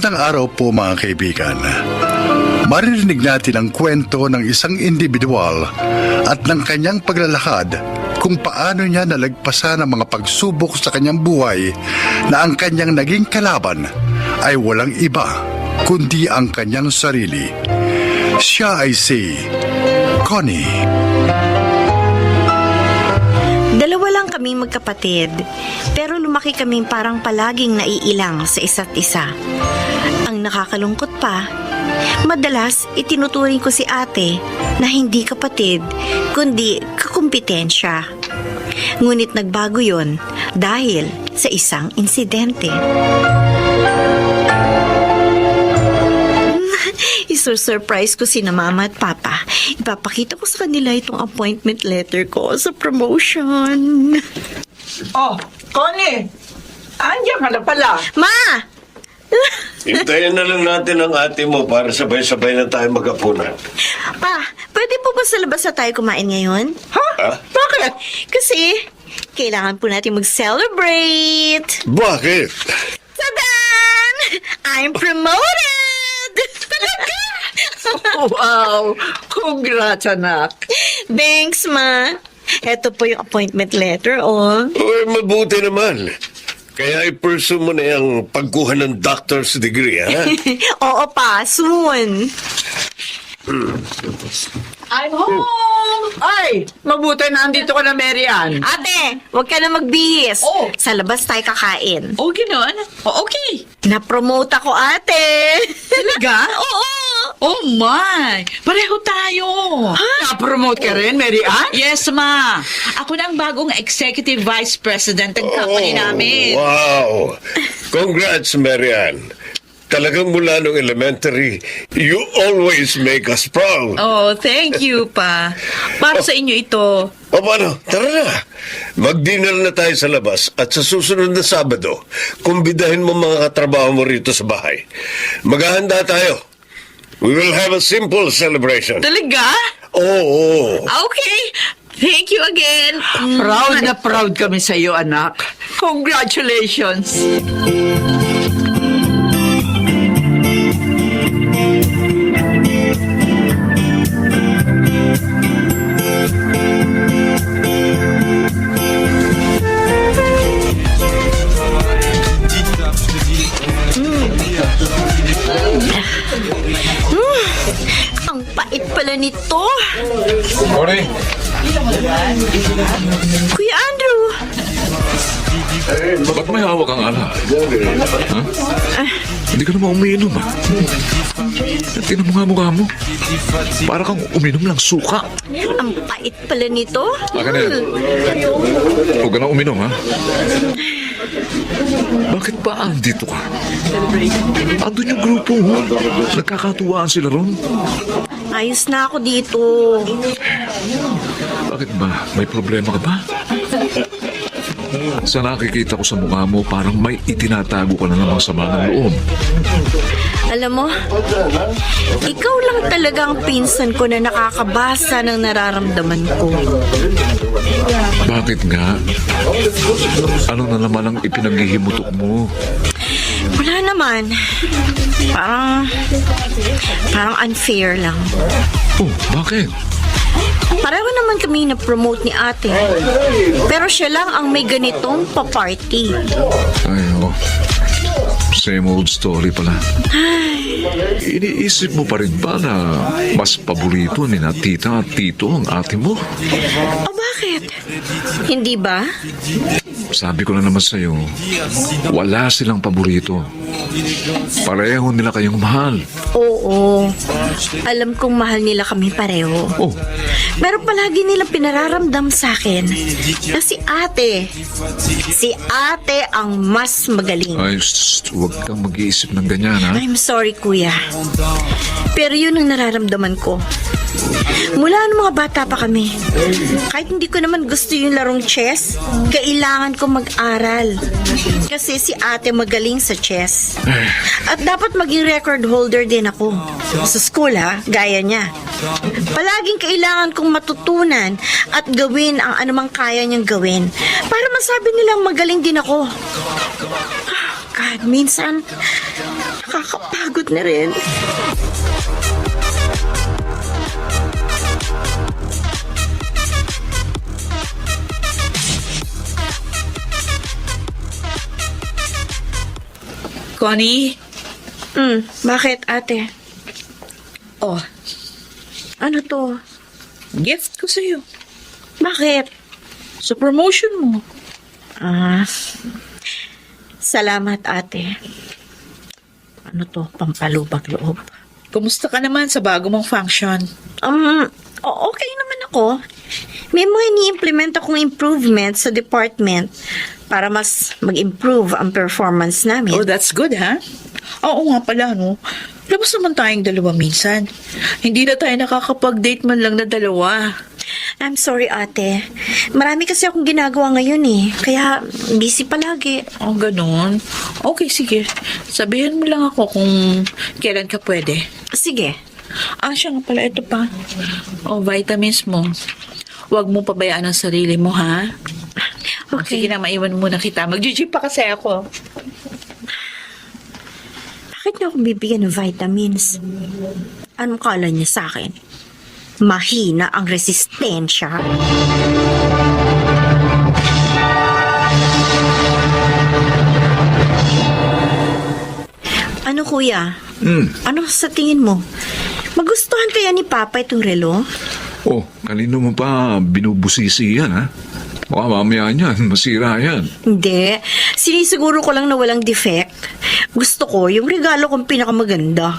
Magandang araw po mga kaibigan. Maririnig natin ang kwento ng isang individual at ng kanyang paglalakad kung paano niya nalagpasan ang mga pagsubok sa kanyang buhay na ang kanyang naging kalaban ay walang iba kundi ang kanyang sarili. Siya ay si Connie. Dalawa lang kami magkapatid, pero lumaki kaming parang palaging naiilang sa isa't isa. Ang nakakalungkot pa, madalas itinuturing ko si ate na hindi kapatid, kundi kakumpetensya. Ngunit nagbago yon dahil sa isang insidente. Isursurprise ko sina mama at papa. Ipapakita ko sa kanila itong appointment letter ko sa promotion. Oh, Connie! Andiyan ka na pala. Ma! Hintayin na lang natin ang ate mo para sabay-sabay na tayo mag-apunan. Pa, pwede po ba sa labas na tayo kumain ngayon? Ha? Bakit? Kasi, kailangan po natin mag-celebrate. Bakit? Tadan! I'm promoted! Talaga! Wow! Congrats, anak. Thanks, Ma. Ito po yung appointment letter, oh. Uy, mabuti naman. Kaya i-pursue mo na yung pagkuha ng doctor's degree, ha? Oo pa, soon. I'm home! Ay! Mabuti na andito ka na, Mary Ann. Ate, huwag ka na magbihis. Oh. Sa labas tayo kakain. Oh, gano'n? Oh, okay. Na-promote ako, ate. Talaga? Oo. Oh my! Pareho tayo! Na-promote ka rin, Mary Ann? Yes, ma! Ako na ang bagong executive vice president ng company namin. Wow! Congrats, Marian. Talagang mula nung elementary, you always make us proud. Oh, thank you pa. Para sa inyo ito. O paano? Tara na. Mag-dinner na tayo sa labas at sa susunod na Sabado, kumbidahin mo mga katrabaho mo rito sa bahay. Maghahanda tayo. We will have a simple celebration. Talaga? Oo. Okay. Thank you again. Proud na proud kami sa iyo, anak. Congratulations. Ang pait pala nito. Morning. Kuya Andrew. Ba't may hawak ang ala? Ha? Hindi ka naman umiinom, ha? Tingnan mo nga mukha mo. Para kang uminom lang suka. Ang pait pala nito. Akin na yan. Huwag ka na uminom, ha? Bakit ba andito ka? Andun yung grupo, ha? Nagkakatuwaan sila ron. Ayos na ako dito. Bakit ba? May problema ka ba? Sa nakikita ko sa mukha mo, parang may itinatago ka na namang sama ng loob. Alam mo, ikaw lang talaga ang pinsan ko na nakakabasa ng nararamdaman ko. Bakit nga? Ano na naman ang ipinaghihimutok mo? Wala naman. Parang unfair lang. Oh, bakit? Pareho naman kami na-promote ni ate. Pero siya lang ang may ganitong pa-party. Ay, oh. Same old story pala. Iniisip mo pa rin ba na mas paborito ni na tita at tito ang ate mo? O bakit? Hindi ba? Sabi ko na naman sa'yo, wala silang paborito. Pareho nila kayong mahal. Oo. Alam kong mahal nila kami pareho. Oh, Pero palagi nila pinararamdam sa akin na si ate ang mas magaling. ay, huwag kang mag-iisip ng ganyan, ha? I'm sorry, kuya. Pero yun ang nararamdaman ko. Mula nung mga bata pa kami, kahit hindi ko naman gusto yung larong chess, kailangan ko mag-aral. Kasi si ate magaling sa chess. At dapat maging record holder din ako. Sa school, ha, gaya niya. Palaging kailangan kong matutunan at gawin ang anumang kaya niyang gawin para masabi nilang magaling din ako. God, minsan, Nakakapagod na rin. Connie? Bakit, ate? Oh, Ano to? gift ko sa'yo. Bakit? Sa promotion mo. Salamat, ate. Ano to? Pampalubag loob. Kumusta ka naman sa bago mong function? Okay naman ako. May mga ini-implement akong improvement sa department para mas mag-improve ang performance namin. Oh, that's good, ha? Oo nga pala, no? Labas naman tayong dalawa minsan. Hindi na tayo nakakapag-date man lang na dalawa. I'm sorry, ate. Marami kasi akong ginagawa ngayon eh. Kaya busy palagi. Oh, ganun. Okay, sige. Sabihin mo lang ako kung kailan ka pwede. Sige. Siya nga pala, ito pa. Oh, vitamins mo. Huwag mo pabayaan ang sarili mo, ha? Okay. Sige na, maiwan muna kita. Mag-GG pa kasi ako. Bakit niyo ako bibigyan ng vitamins? Anong kala niya sa akin? Mahina ang resistensya. Ano, kuya? Ano sa tingin mo? Magustuhan kaya ni Papa itong relo? Oh, kanino mo pa binubusisi yan, ha? Baka mamaya niyan, masira yan. Hindi. Sinisiguro ko lang na walang defect. Gusto ko yung regalo kong pinakamaganda.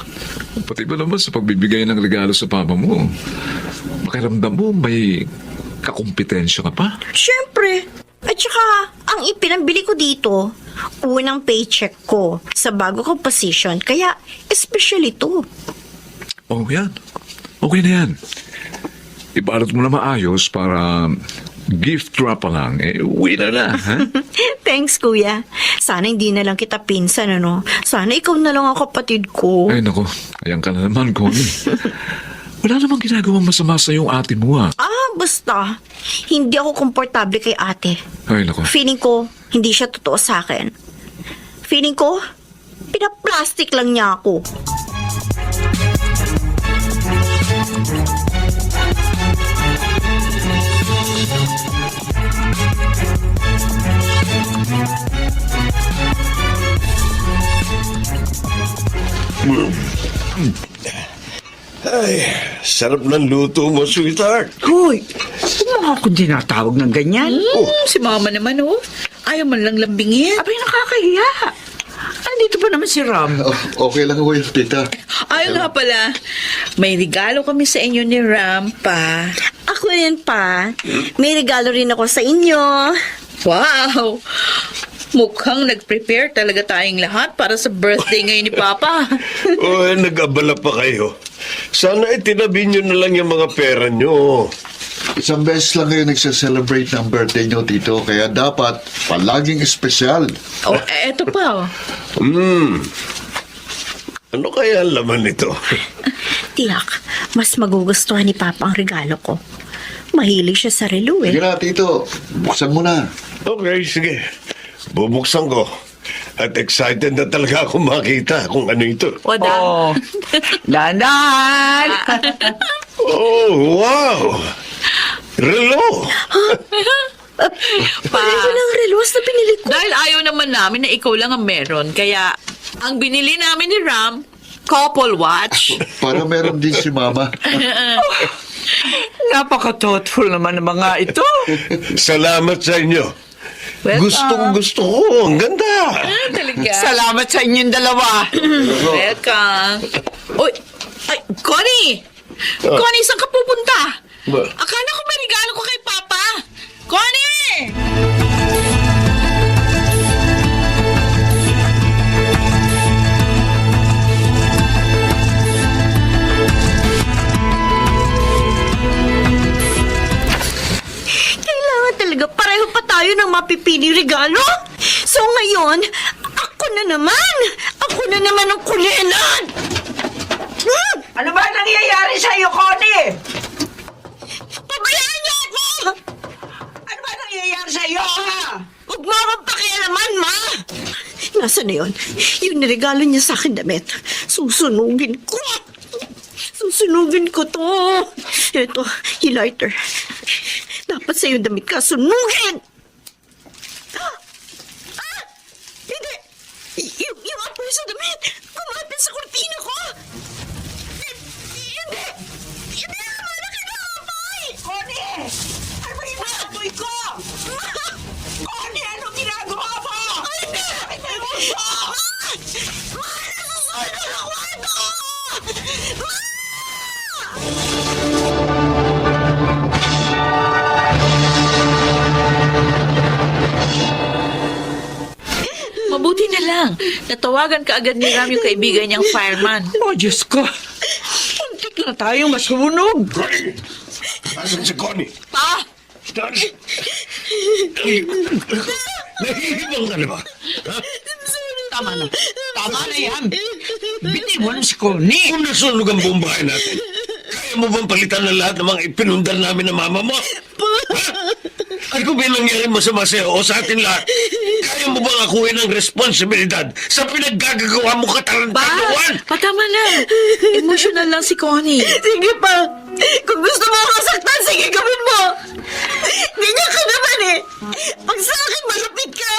Pati ba naman sa pagbibigay ng regalo sa papa mo? Makiramdam mo may kakumpetensya ka pa? Siyempre. At saka, ang ipinambili ko dito, unang paycheck ko sa bago kong position. Kaya, special ito. Oh, yan. Okay na yan. Ibalot mo na maayos para gift wrap pa lang. Uwi na, ha? Thanks, kuya. Sana hindi na lang kita pinsan, ano? Sana ikaw na lang ang kapatid ko. Ay, nako. Ayan ka na naman, Connie. Wala namang ginagawang masama sa yung ate mo, ha? Basta. Hindi ako komportable kay ate. Ay, nako. Feeling ko, hindi siya totoo sa akin. Feeling ko, pinaplastic lang niya ako. Ay, sarap ng luto mo, sweetheart. Hoy, huwag mo ako dinatawag ng ganyan. Si mama naman, oh. Ayaw man lang lambingin. Abay, nakakahiya. Andito pa naman si Ram. Okay lang ho yun, tita. Ayaw nga pala. May regalo kami sa inyo ni Ram pa. Ako rin pa. May regalo rin ako sa inyo. Wow! Mukhang nag-prepare talaga tayong lahat para sa birthday ngayon ni Papa. Oh, nag-abala pa kayo. Sana itinabi nyo na lang yung mga pera nyo. Isang beses lang kayo nagsa-celebrate ng birthday nyo, Tito. Kaya dapat palaging espesyal. Oh, eto pa, oh. Ano kaya ang laman nito? Tiyak, mas magugustuhan ni Papa ang regalo ko. Mahilig siya sa relo Sige eh. na, Tito. Buksan mo na. Okay, sige. Bubuksan ko. At excited na talaga ako makita kung ano ito. Wada. Oh, dahan! Oh, wow! Relo! Pa, Ito lang relos na pinili ko. dahil ayaw naman namin na ikaw lang ang meron, kaya ang binili namin ni Ram, couple watch. Para meron din si Mama. Napaka-thoughtful naman ng mga ito. Salamat sa inyo. Welcome. Gustong-gusto ko. Ang ganda. Talaga. Salamat sa inyong dalawa. Welcome. Uy, ay, Connie! Connie, saan ka pupunta? Akala ko may regalo ko kay Papa. Connie! Kailangan talaga pareho pa tayo ng mapipiling regalo. So ngayon, ako na naman. Ako na naman ang kulinan. Ano ba nangyayari sa iyo, Connie? Pabayaan niyo ako! Ano ba nangyayari sa iyo, ha? Huwag mo akong pakialaman, Ma! Nasaan na yun? Yung niregalo niya sa akin damit. Susunugin ko. Susunugin ko to. Ito, yung lighter. Dapat sa yung damit ka, sunugin! Hindi! Yung apoy sa damit, kumapit sa kurtina ko! Hindi! Hindi! Malaki na apoy! Connie! Ano ba yung apoy ko? Connie, ano ginagawa mo? Hindi! Nasusunod ang kwarto! Mabuti na lang. Natawagan ka agad ni Ram yung kaibigan niyang fireman. Oh, Diyos ko. Muntik na tayong masunog. Asan si Connie? Pa! Nahihibang ka na ba? Tama na. Tama na yan. Bitiwan si Connie. Kung nasunog ang buong bahay natin, kaya mo bang palitan ng lahat ng mga ipinundar namin ng mama mo? Ha? At kung may nangyari masama sa'yo o sa atin lahat, kaya mo bang akuhin ang responsibilidad sa pinaggagawa mo katarantaduan? Patama na. Emotional lang si Connie. Sige pa! Kung gusto mo ako saktan, sige gawin mo! Ganyan ka naman eh! Pag sa akin malapit ka,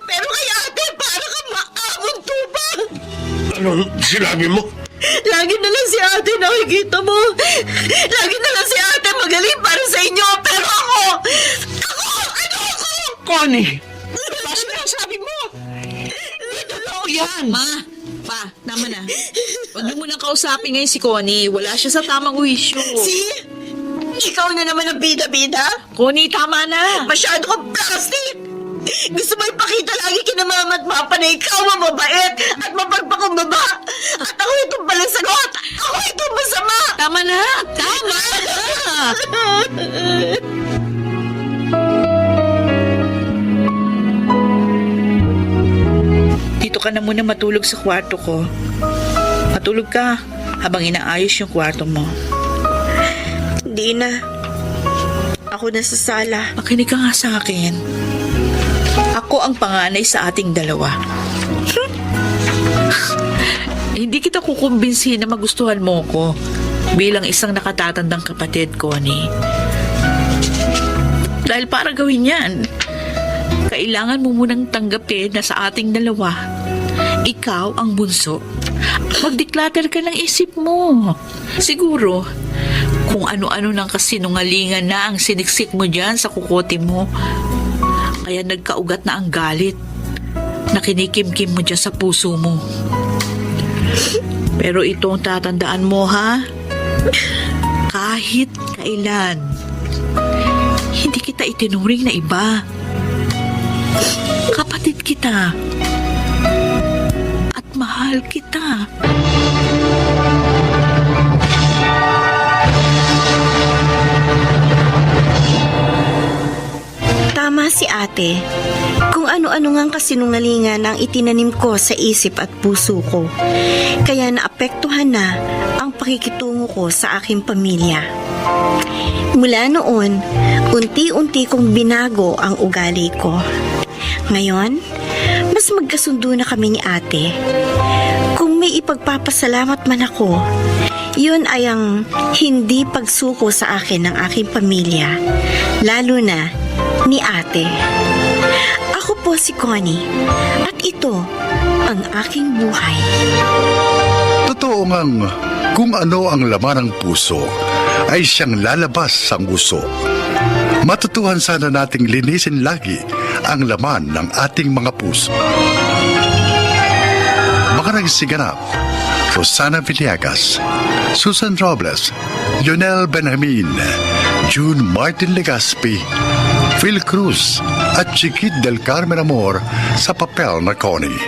pero kay ate, para ka maamon tuba! Anong sinabi mo? Lagi na lang si ate nakikita mo! Lagi na lang si ate magaling para sa inyo, pero ako! Connie! Ano sinasabi mo? Hindi totoo yan! Ma, pa, tama na. Huwag niyo munang kausapin ngayon si Connie. Wala siya sa tamang wisyo. See? Ikaw na naman ang bida-bida? Connie, tama na. Masyado kang plastic! Gusto mo ipakita lagi kina mama at papa na ikaw ang mabait at mapagpakumbaba. At ako itong balasagot. Ako itong masama. Tama na. Tama na. Dito ka na muna matulog sa kwarto ko. Matulog ka habang inaayos yung kwarto mo. Hindi na. Ako na sa sala. Makinig ka nga sa akin. Ako ang panganay sa ating dalawa. Hindi kita kukumbinsihin na magustuhan mo ko bilang isang nakatatandang kapatid, Connie. Dahil para gawin yan, kailangan mo munang tanggapin na sa ating dalawa, ikaw ang bunso. Mag-declutter ka ng isip mo. Siguro, kung ano-ano ng kasinungalingan na ang siniksik mo dyan sa kukote mo, kaya nagkaugat na ang galit na kinikimkim mo dyan sa puso mo. Pero itong tatandaan mo, ha? Kahit kailan, hindi kita itinuring na iba. Kapatid kita. At mahal kita. Tama si ate. Kung ano-ano ngang kasinungalingan ang itinanim ko sa isip at puso ko. Kaya naapektuhan na ang pakikitungo ko sa aking pamilya. Mula noon, unti-unti kong binago ang ugali ko. Ngayon, mas magkasundo na kami ni ate. Kung may ipagpapasalamat man ako, yun ay ang hindi pagsuko sa akin ng aking pamilya, lalo na ni ate. Ako po si Connie, at ito ang aking buhay. Totoo ngang kung ano ang laman ng puso ay siyang lalabas sa nguso. Matutuhan sana nating linisin lagi ang laman ng ating mga puso. Makarang siganap, Rosana Villegas, Susan Robles, Lionel Benjamin, June Martin Legaspi, Phil Cruz at Chiquit del Carmen Amor sa papel na Connie.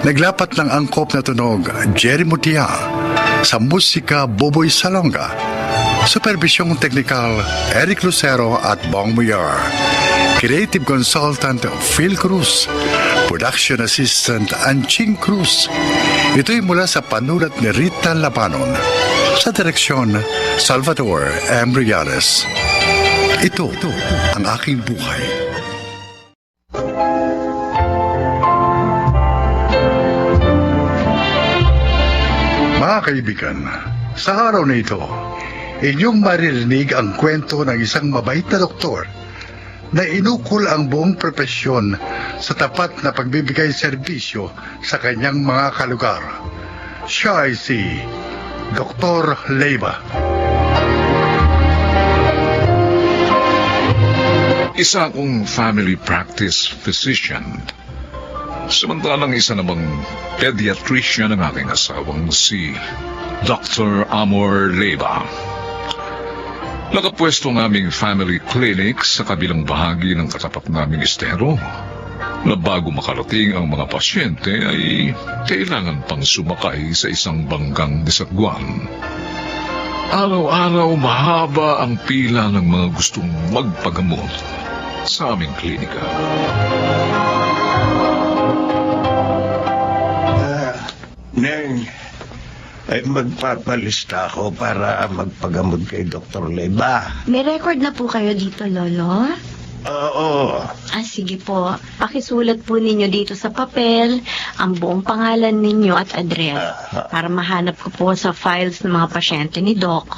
Naglapat ng angkop na tunog Jerry Mutia, sa musika Boboy Salonga, supervisyong teknikal Eric Lucero at Bong Muyar, creative consultant Phil Cruz, production assistant Anching Cruz. Ito'y mula sa panulat ni Rita Labanon, sa direksyon Salvador M. Riales. Ito ang aking buhay. Mga kaibigan, sa araw na ito, inyong maririnig ang kwento ng isang mabait na doktor na inukol ang buong propesyon sa tapat na pagbibigay serbisyo sa kanyang mga kalugar. Siya ay si Dr. Leyva. Isa akong family practice physician. Samantalang isa namang pediatrician ang aking asawang si Dr. Amor Leyva. Nakapwesto ang aming family clinic sa kabilang bahagi ng katapat naming estero na bago makarating ang mga pasyente ay kailangan pang sumakay sa isang banggang disagwan. Araw-araw mahaba ang pila ng mga gustong magpagamot sa aming klinika. Neng, ay magpapalista ako para magpagamot kay Dr. Leyva. May record na po kayo dito, Lolo? Oo. Sige po. Pakisulat po ninyo dito sa papel ang buong pangalan ninyo at address para mahanap ko po sa files ng mga pasyente ni Doc.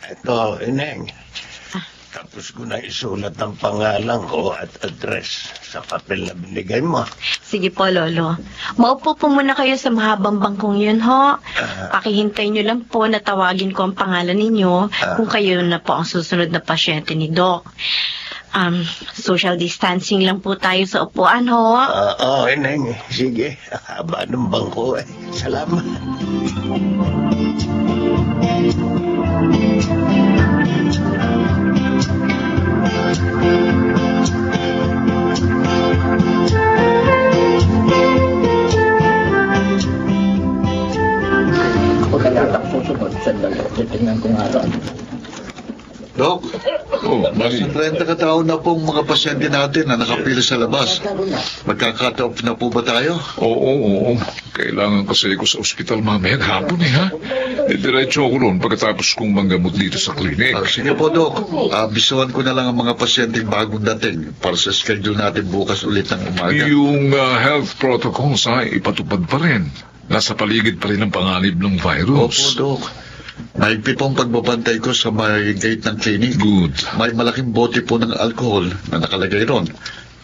Ito, Neng. Tapos ko na isulat ang pangalan ko at address sa papel na binigay mo. Sige po, Lolo. Maupo po muna kayo sa mahabang bangkong yun, ho. Pakihintay nyo lang po na tawagin ko ang pangalan ninyo kung kayo na po ang susunod na pasyente ni Doc. Social distancing lang po tayo sa upuan, ho. Oo, Neng. Sige, haba ng bangko eh. Salamat. Dok, Oh, Mari. 30 katao na pong mga pasyente natin na nakapila sa labas. Magka-cut off na po ba tayo? Oo. Kailangan kasi ko sa ospital mamayang hapon ha. Diretso ako ron pagkatapos kong manggamot dito sa klinik. Sige po, Dok. Bisuhan ko na lang ang mga pasyenteng bagong dating para sa schedule natin bukas ulit ng umaga. Yung health protocols ipatupad pa rin. Nasa paligid pa rin ang panganib ng Opo, virus. Dok. Mahigpit pong pagbabantay ko sa may gate ng clinic. Good. May malaking bote po ng alcohol na nakalagay ron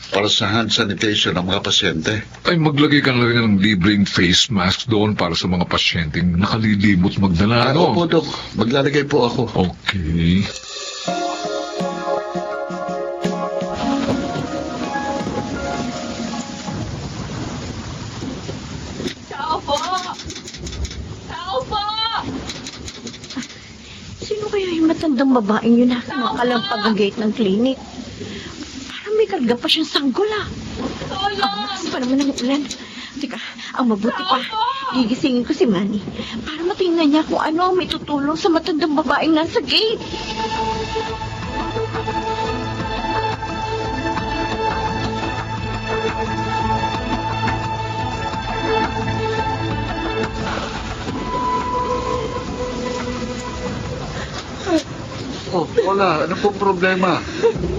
para sa hand sanitation ng mga pasyente. Ay maglagay ka na rin ng libreng face mask doon para sa mga pasyenteng nakalilimot magdala. ano? Opo, Dok. Maglalagay po ako. Okay. Sino kaya yung matandang babaeng yun na nakalampag ang gate ng clinic? Parang may karga pa siyang sanggol, Ang lakas pa naman ng ulan. Teka, ang mabuti pa, gigisingin ko si Manny para matingnan niya kung ano ang may tutulong sa matandang babaeng nasa gate. Oh, wala. Ano pong problema?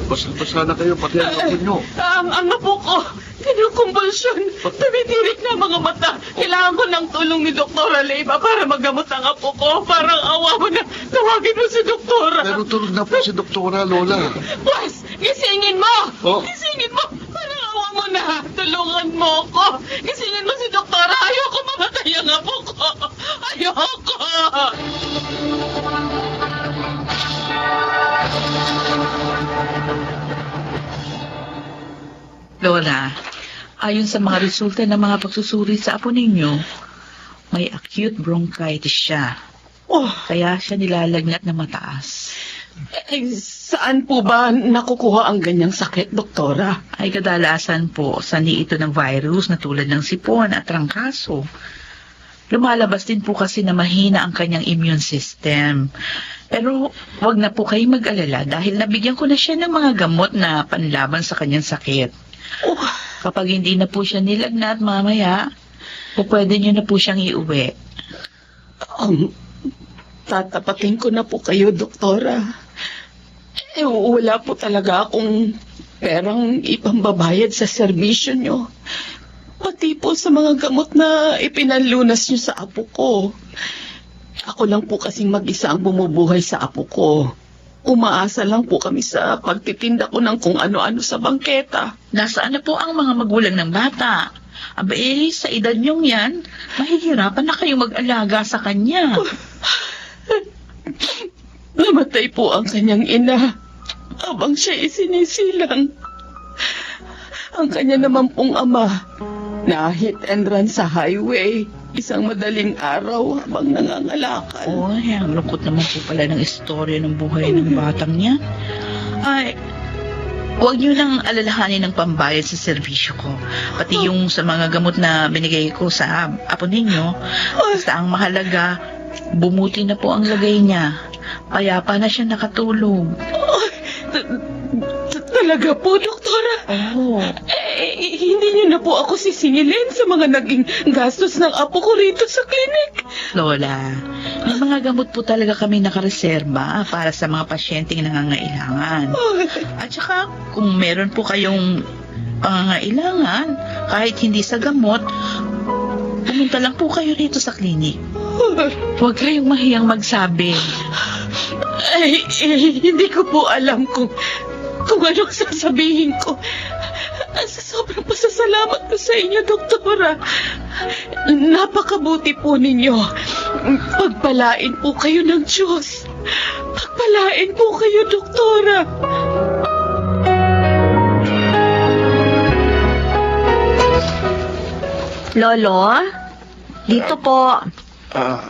Basa-basa na kayo, pati ang apo nyo. Ang apo ko, kinukumbulsyon. Tumitirik na mga mata. Kailangan ko ng tulong ni Doktora Leyva para magamot ang apo ko. Parang awa mo na tawagin mo si Doktora. Pero tulog na po si Doktora, Lola. Pwes, gisingin mo! Oh. Gisingin mo! Parang awa mo na. Tulungan mo ko. Gisingin mo si Doktora. Ayoko mamatay ang apo ko. Ayoko! Lola, ayon sa mga resulta ng mga pagsusuri sa apo ninyo, may acute bronchitis siya. Kaya siya nilalagnat na mataas. Saan po ba nakukuha ang ganyang sakit, Doktora? Ay kadalasan po sani ito ng virus na tulad ng sipon at trangkaso. Lumalabas din po kasi na mahina ang kanyang immune system. Pero wag na po kayo mag-alala dahil nabigyan ko na siya ng mga gamot na panlaban sa kanyang sakit. Kapag hindi na po siya nilagnat mamaya, pwede niyo na po siyang iuwi. Tatapatin ko na po kayo, Doktora. Wala po talaga akong perang ipambabayad sa serbisyo nyo. Pati po sa mga gamot na ipinanlunas nyo sa apo ko. Ako lang po kasing mag-isa ang bumubuhay sa apo ko. Umaasa lang po kami sa pagtitinda ko ng kung ano-ano sa bangketa. Nasaan na po ang mga magulang ng bata? Aba sa edad niyong yan, mahihirapan na kayo mag-alaga sa kanya. Namatay po ang kanyang ina habang siya isinisilang. Ang kanya naman pong ama, na-hit and run sa highway. Isang madaling araw habang nangangalakal. Oy, ang lungkot naman po pala ng istorya ng buhay ng batang niya. Ay, huwag niyo nang alalahanin ng pambayad sa serbisyo ko. Pati yung sa mga gamot na binigay ko sa apo ninyo. Basta ang mahalaga, bumuti na po ang lagay niya. Payapa na siya nakatulog. Talaga po, Doktora? Oo. Hindi niyo na po ako sisingilin sa mga naging gastos ng apo ko rito sa klinik. Lola, may mga gamot po talaga kami nakareserba para sa mga pasyenteng nangangailangan. At saka, kung meron po kayong pangangailangan, kahit hindi sa gamot, pumunta lang po kayo rito sa klinik. Huwag kayong mahiyang magsabi. Ay, hindi ko po alam kung anong sasabihin ko. Sa sobrang pasasalamat ko sa inyo, Doktora. Napakabuti po ninyo. Pagpalain po kayo ng Diyos. Pagpalain po kayo, Doktora. Lolo, dito po.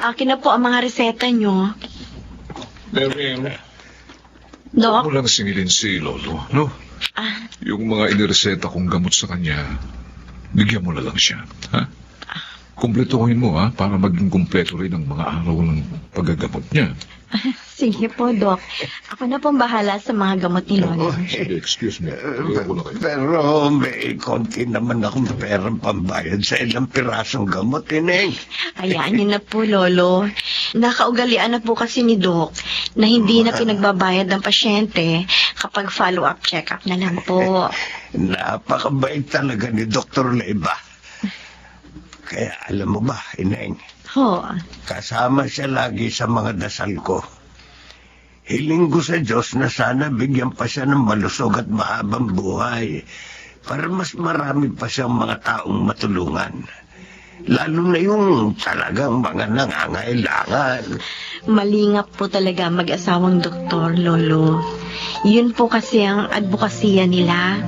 Akin na po ang mga reseta nyo. Mary, Dok, mo lang singilin si Lolo, no? Yung mga inireseta kong gamot sa kanya, bigyan mo na lang siya, ha? Kumpletuhin mo, ha? Para maging kumpleto rin ang mga araw ng paggagamot niya. sige po, Dok. Ako na pong bahala sa mga gamot ni Lolo. Sige, excuse me. Iwan ko na kayo. Pero may konti naman akong perang pambayad sa ilang pirasong gamot, Ineng. Hayaan niyo na po, Lolo. Nakaugalian na po kasi ni Doc na hindi na pinagbabayad ng pasyente kapag follow-up check-up na lang po. Napakabait talaga ni Dr. Leiva. Kaya alam mo ba, Ineng, Ho, kasama siya lagi sa mga dasal ko. Hiling ko sa Diyos na sana bigyan pa siya ng malusog at mahabang buhay para mas marami pa siyang mga taong matulungan. Lalo na yung talagang mga nangangailangan. malingap po talaga mag-asawang doktor, Lolo. Yun po kasi ang advokasya nila.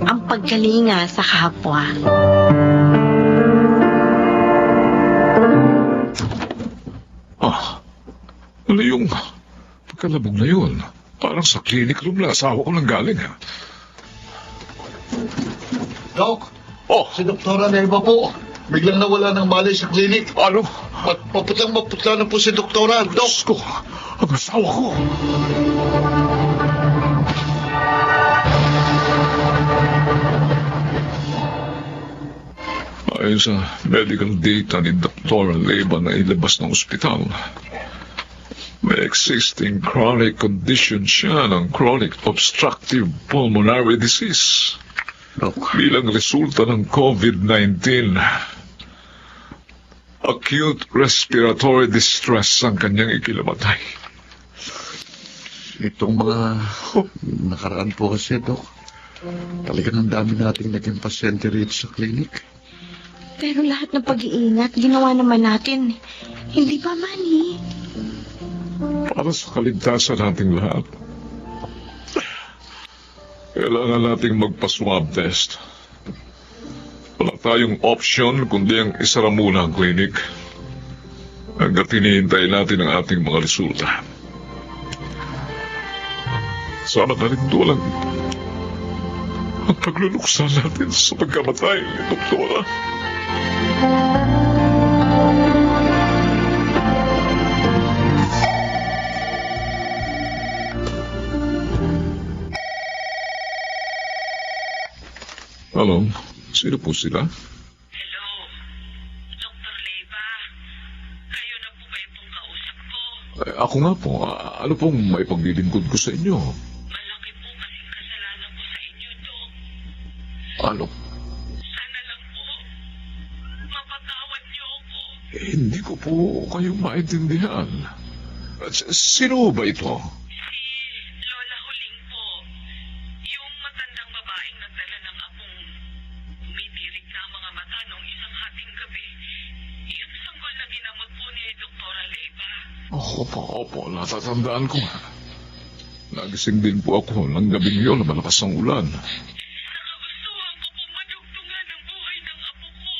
Ang pagkalinga sa kapwa. Ano yung pagkalabog na yun? Parang sa clinic room na asawa ko lang galing, ha? Doc, si Doktora Neva po. Biglang nawala ng malay sa klinik. Ano? At maputlang-maputla na po si Doktora. Doc, Diyos ko, ang asawa ko. Ayon sa medical data ni Dr. Leiva na ilabas ng ospital, may existing chronic condition siya ng chronic obstructive pulmonary disease. Bilang resulta ng COVID-19, acute respiratory distress ang kanyang ikinamatay. itong mga nakaraan po kasi, Doc. Talagang ang dami nating naging pasyente rito sa klinik. Pero lahat ng pag-iingat, ginawa naman natin. Hindi ba, Manny? Para sa kaligtasan nating lahat, kailangan nating magpa-swab test. Wala tayong option kundi ang isara muna ang klinik hanggat hinihintay natin ang ating mga resulta. Sana na rin tulang ang pagluluksa natin sa pagkamatay ni Doktora. Hello, sino po sila? Hello, Dr. Leiva. Kayo na po ba itong kausap ko? Ako nga po, ano pong maipaglilingkod ko sa inyo? Malaki po kasing kasalanan ko sa Hindi ko po kayo maintindihan. Sino ba ito? Lola Huling po. Yung matandang babaeng nagdala ng apong umitirik na mga mata nung isang hating gabi. Yung sanggol na ginamot po ni Doktora Leyva. Opo, natatandaan ko nga. Nagising din po ako ng gabing yun na malakas ang ulan. Nakagustuhan ko pong madugtungan ang buhay ng apo ko.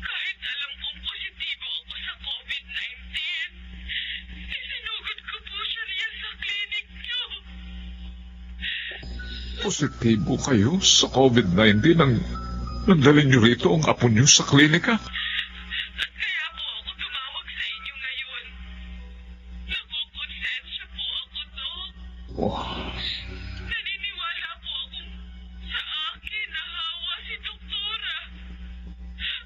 Kahit alam kong positibo ako sa COVID-19. Isinugod ko po siya riyan sa klinik niyo. Positibo kayo sa COVID-19 nang nagdalhin niyo rito ang apo niyo sa klinika? At kaya po ako tumawag sa inyo ngayon. Nakukonsensya po ako, Dok. Oh, Naniniwala po akong sa akin nahawa si Doktora.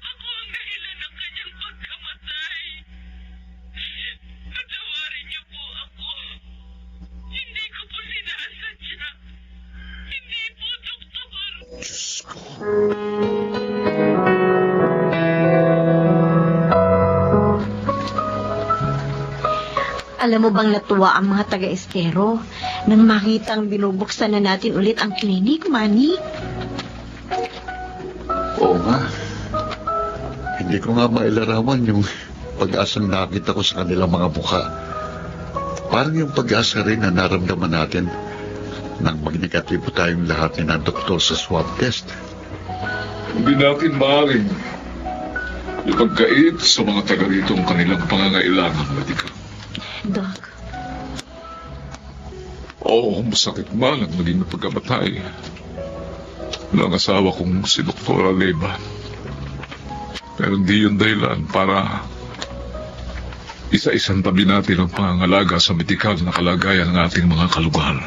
Ako ang dahilan ng kanyang pagkamatay. Patawarin niyo po ako. Hindi ko po sinasadya. Hindi po, Doktor. Diyos ko. Alam mo bang natuwa ang mga taga-estero nang makitang binubuksan na natin ulit ang klinik, Manny? Oo nga. Hindi ko nga mailarawan yung pag-asang nakita ko sa kanilang mga mukha. Parang yung pag-asa rin na naramdaman natin nang magnegatibo tayong lahat ni ng doktor sa swab test. Hindi natin maaaring ipagkait sa mga taga rito ang kanilang pangangailangan medikal. Doc, Oo, masakit man ang naging pagkamatay ng asawa kong si Doktora Leyva. Pero hindi yun dahilan para isa-isang tabi natin ang pangangalaga sa medikal na kalagayan ng ating mga kalugar.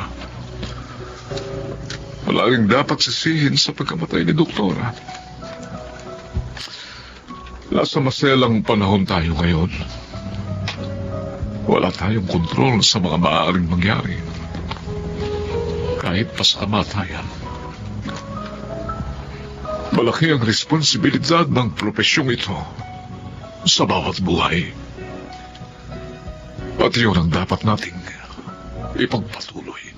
Wala rin dapat sisihin sa pagkamatay ni Doktora. Nasa maselang panahon tayo ngayon. Wala tayong kontrol sa mga maaaring mangyari. Kahit pa sa kamatayan. Malaki ang responsibilidad ng propesyong ito sa bawat buhay. At yun ang dapat nating ipagpatuloy.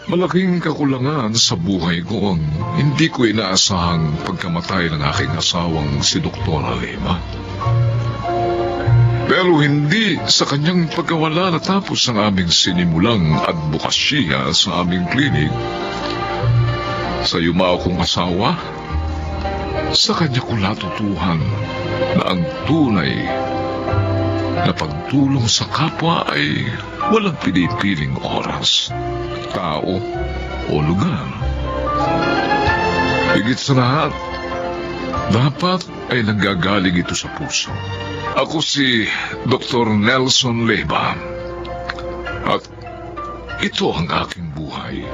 Malaking kakulangan sa buhay ko ang hindi ko inaasahang pagkamatay ng aking asawang si Doktora Leyva. Pero hindi sa kanyang pagkawala natapos ang aming sinimulang advokasya sa aming klinik. Sa yumao kong asawa, sa kanya ko natutuhan na ang tunay na pagtulong sa kapwa ay walang pinipiling oras, tao o lugar. Higit sa lahat, dapat ay nanggagaling ito sa puso. Ako si Dr. Nelson Leyva at ito ang aking buhay.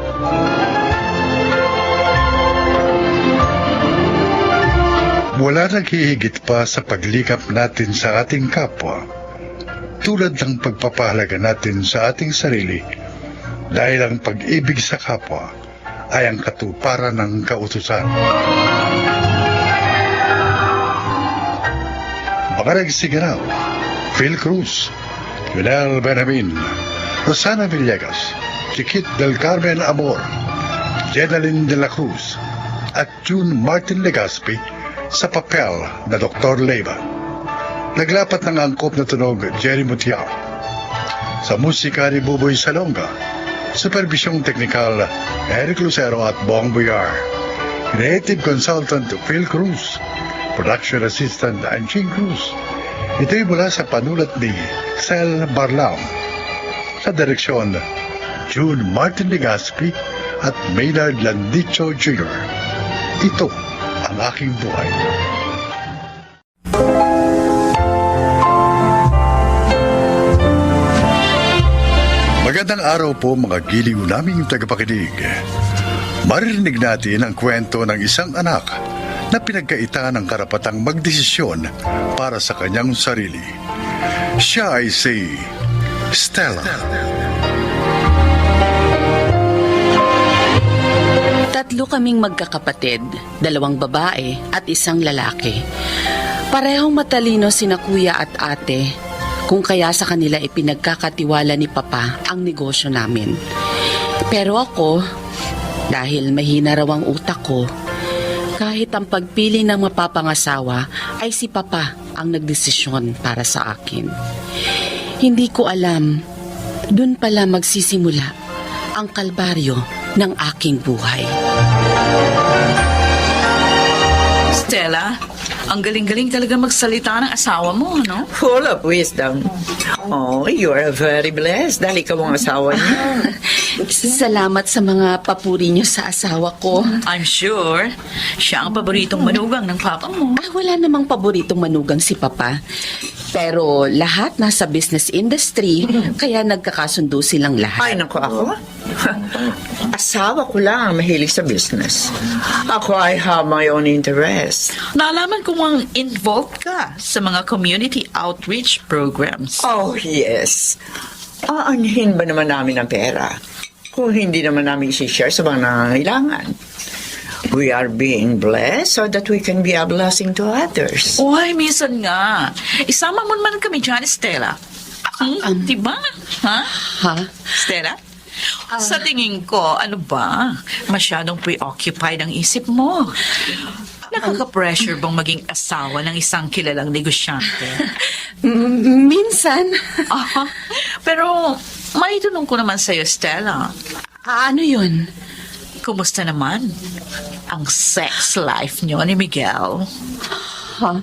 Wala naghihigit pa sa paglikap natin sa ating kapwa, tulad ng pagpapahalaga natin sa ating sarili, dahil ang pag-ibig sa kapwa ay ang katuparan ng kautusan. Mga nagsiganaw, Phil Cruz, Yunel Benjamin, Rosana Villegas, Chiquit del Carmen Amor, Jenaline de la Cruz, at June Martin Legaspi sa papel na Dr. Leyva. Naglapat ng angkop na tunog Jerry Mutiao. Sa musika ni Buboy Salonga, supervisyong teknikal Eric Lucero at Bong Buyar. Creative consultant Phil Cruz. Production assistant Anching Cruz. Ito'y mula sa panulat ni Sel Barlam. Sa direksyon, June Martin Legaspi at Maynard Landicho Jr. Ito ang aking buhay. Magandang araw po mga giliw naming tagapakinig. Maririnig natin ang kwento ng isang anak na pinagkaita ng karapatang magdesisyon para sa kanyang sarili. Siya ay si Stella. Tatlo kaming magkakapatid, 2 babae at 1 lalaki. Parehong matalino sina kuya at ate, kung kaya sa kanila ipinagkakatiwala ni Papa ang negosyo namin. Pero ako, dahil mahina raw ang utak ko, kahit ang pagpili ng mapapangasawa ay si Papa ang nagdesisyon para sa akin. Hindi ko alam, dun pala magsisimula ang kalbaryo ng aking buhay. Stella, ang galing-galing talaga magsalita ng asawa mo, no? Full of wisdom. Oh, you are very blessed dahil ikaw ang asawa niya. Salamat sa mga papuri niyo sa asawa ko. I'm sure, siya ang paboritong manugang ng papa mo. Wala namang paboritong manugang si Papa. Pero lahat nasa business industry, kaya nagkakasundo silang Ay, lahat. naku ako. Asawa ko lang ang mahilig sa business. Ako, I have my own interest. Nalaman ko ang involved ka sa mga community outreach programs. Oh, yes. Aanhin ba naman namin ang pera kung hindi naman namin isi-share sa mga nangangailangan? We are being blessed so that we can be a blessing to others. Uy, minsan nga. Isama mo naman kami dyan, Stella. Diba? Ha? Ha? Stella? Sa tingin ko, ano ba? Masyadong preoccupied ang isip mo. Nakaka-pressure bang maging asawa ng isang kilalang negosyante? Minsan. Pero, maitanong ko naman sa'yo, Stella. Ano yun? Kumusta naman ang sex life niyo ni Miguel? Ha?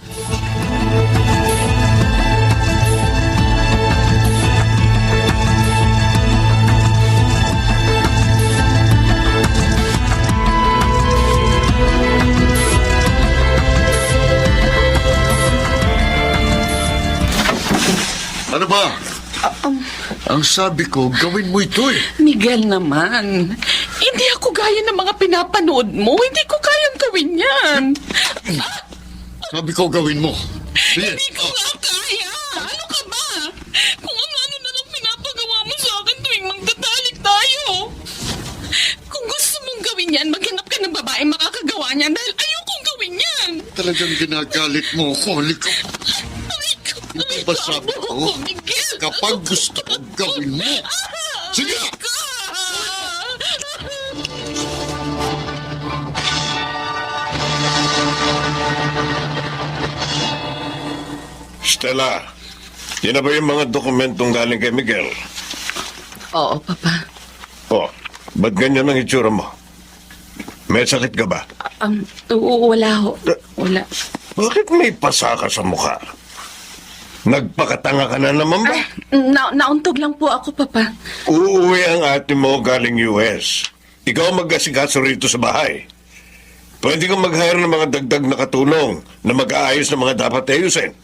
Ano ba? Ang sabi ko, gawin mo ito eh. Miguel naman, hindi ako gaya ng mga pinapanood mo. Hindi ko kayang gawin yan. Sabi ko, gawin mo. Sige. Hindi ko nga kaya. Ano ka ba? Kung ano-ano na lang pinapagawa mo sa akin tuwing magtatalik tayo. Kung gusto mong gawin yan, maghanap ka ng babae makakagawa niyan dahil ayokong gawin yan. Talagang ginagalit mo ako. Liko. Ito ba sabi ko? Kapag gusto ko, gawin mo. Sige! Stella, yan na ba yung mga dokumentong galing kay Miguel? Oo, Papa. Oh, ba't ganyan ang itsura mo? May sakit ka ba? Wala ho. Wala. Bakit may pasa ka sa mukha? Nagpakatanga ka na naman ba? Nauntog lang po ako, Papa. Uuwi ang ate mo galing US. Ikaw ang mag-asikaso rito sa bahay. Pwede kang mag-hire ng mga dagdag na katulong na mag-aayos ng mga dapat ayusin.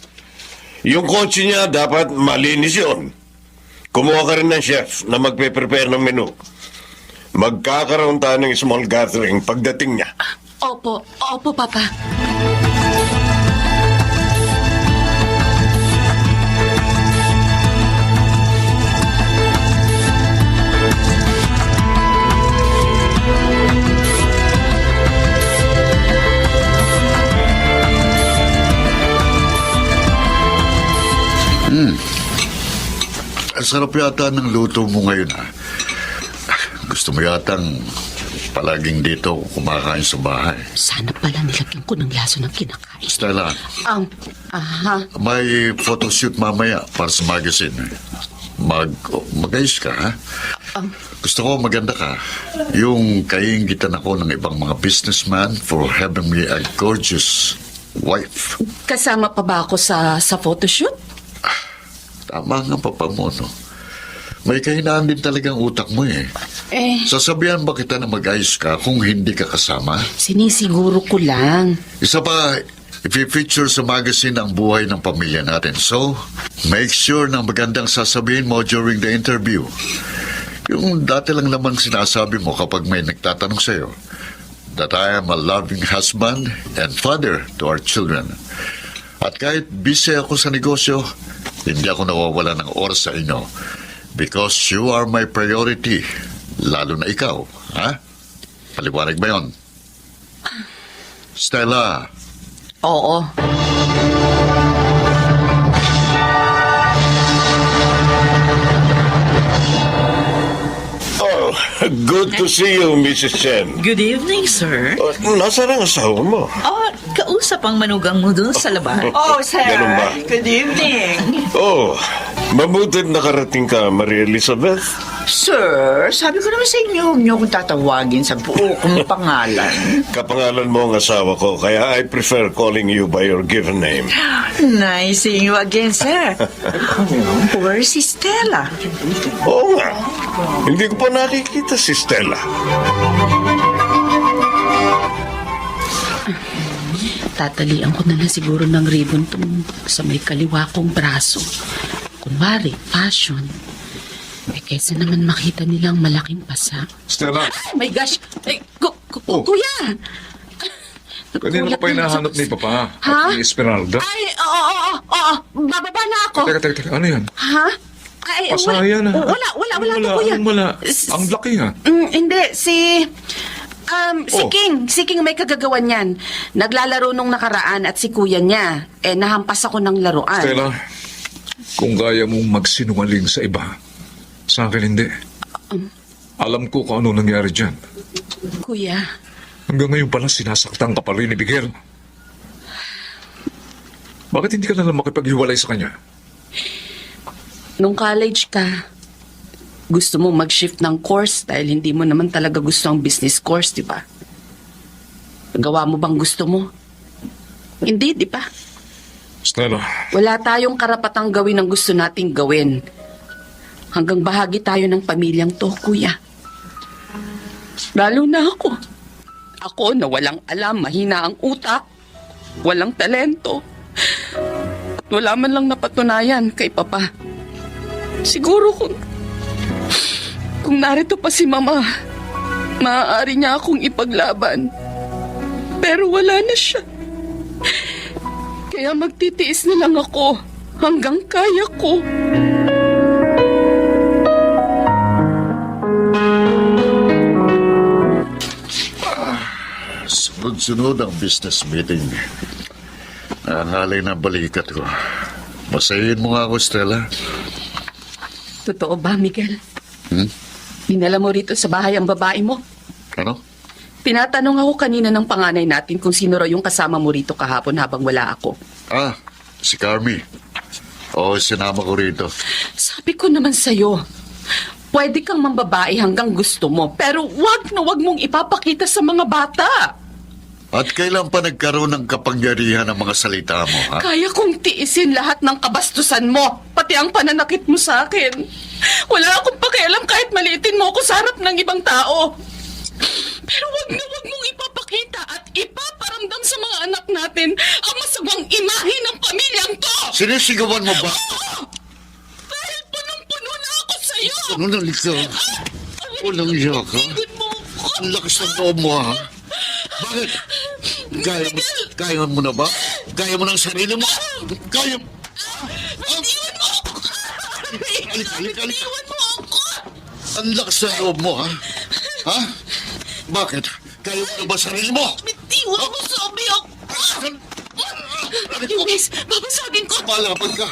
Yung kotse niya dapat malinis yun. Kumuha ka rin ng chef na magpe-prepare ng menu. Magkakaroon tayo ng small gathering pagdating niya. Opo, Papa. Ang sarap yata ng luto mo ngayon, ha? Gusto mo yatang palaging dito kumakain sa bahay. Sana pala nilagyan ko ng laso ng kinakain. Stella, may photoshoot mamaya para sa magazine. Mag-ayos ka, ha? Gusto ko maganda ka. Yung kaingitan ako ng ibang mga businessman for having me a gorgeous wife. Kasama pa ba ako sa photoshoot? Tama nga, papa mo, no? May kahinaan din talagang utak mo, eh. Sasabihan ba kita na mag-ayos ka kung hindi ka kasama? Sinisiguro ko lang. Isa pa, i-feature sa magazine ang buhay ng pamilya natin. So, make sure na magandang sasabihin mo during the interview. Yung dati lang naman sinasabi mo kapag may nagtatanong sa'yo, that I am a loving husband and father to our children. At kahit busy ako sa negosyo, hindi ako nawawala ng oras sa inyo. Because you are my priority, lalo na ikaw, ha? Paliwanag ba yun? Stella, Oo. Oh, good to see you, Mrs. Chen. Good evening, sir. Nasaan ang asawa mo? Oh, kausap ang manugang mo dun sa labas. Oh, sir. Ganun ba? Good evening. Oh, mabuti nakarating ka, Maria Elizabeth. Sir, sabi ko naman sa inyo, huwag niyo akong tatawagin sa buo kong pangalan. Kapangalan mo ang asawa ko, kaya I prefer calling you by your given name. Nice seeing you again, sir. Where is si Stella? Oo nga. Hindi ko pa nakikita si Stella. Tatalian ko na lang siguro ng ribbon tong sa may kaliwa kong braso. Kunwari, fashion. Eh, kaysa naman makita nilang malaking pasa. Stella, Oh my gosh! Ay, Oh. kuya! kanina ka pa hinahanap ni Papa Ha? at ni Esmeralda. Ay, oo. Bababa na ako. Teka, ano yan? Ha? Ay, Pasaya na. Wala to, kuya. Anong wala? Ang laki ha. Hindi, si Oh. King may kagagawan yan. Naglalaro nung nakaraan at si kuya niya. Nahampas ako ng laruan. Stella, kung gaya mong magsinungaling sa iba, sa akin hindi. Alam ko kung ano nangyari dyan. Kuya, Hanggang ngayon pala sinasaktan ka pa rin ni Miguel. Bakit hindi ka na lang makipaghiwalay sa kanya? nung college ka, gusto mo mag-shift ng course dahil hindi mo naman talaga gusto ang business course, di ba? Gawa mo bang gusto mo? Hindi, di ba? Stella, Wala tayong karapatang gawin ang gusto nating gawin. Hanggang bahagi tayo ng pamilyang to, kuya. Lalo na ako. Ako na walang alam, mahina ang utak, walang talento. At wala man lang napatunayan kay Papa. Siguro kung narito pa si Mama, maaari niya akong ipaglaban. Pero wala na siya. Kaya magtitiis na lang ako hanggang kaya ko. Sunod-sunod ang business meeting. Nangalay na balikat ko. Masayin mo nga ako, Stella. Totoo ba, Miguel? Dinala mo rito sa bahay ang babae mo? Ano? Tinatanong ako kanina ng panganay natin kung sino raw yung kasama mo rito kahapon habang wala ako. Ah, si Carmi. Oo, sinama ko rito. Sabi ko naman sa'yo, pwede kang mambabae hanggang gusto mo, pero wag na wag mong ipapakita sa mga bata. At kailan pa nagkaroon ng kapangyarihan ng mga salita mo, ha? Kaya kong tiisin lahat ng kabastusan mo, pati ang pananakit mo sa akin. Wala akong pakialam kahit maliitin mo ako sa harap ng ibang tao. Pero wag na wag mong ipapakita at ipaparamdam sa mga anak natin ang masagwang imahe ng pamilyang to. Sinisigawan mo ba? Dahil punong-puno na ako sa'yo. Ano na ikaw? Walang iya ka? Ang lakas ng loob mo, ha? Bakit? Kaya mo na ba? Kaya mo ng sarili mo? Kaya mo? Iwan mo ako! Halika. Iwan mo ako! Ang lakas ng loob mo, ha? Ha? Bakit? Kaya mo na ba sarili mo? Bitiwan mo, sabi ako! Luis, babasagin ko! Malapad ka.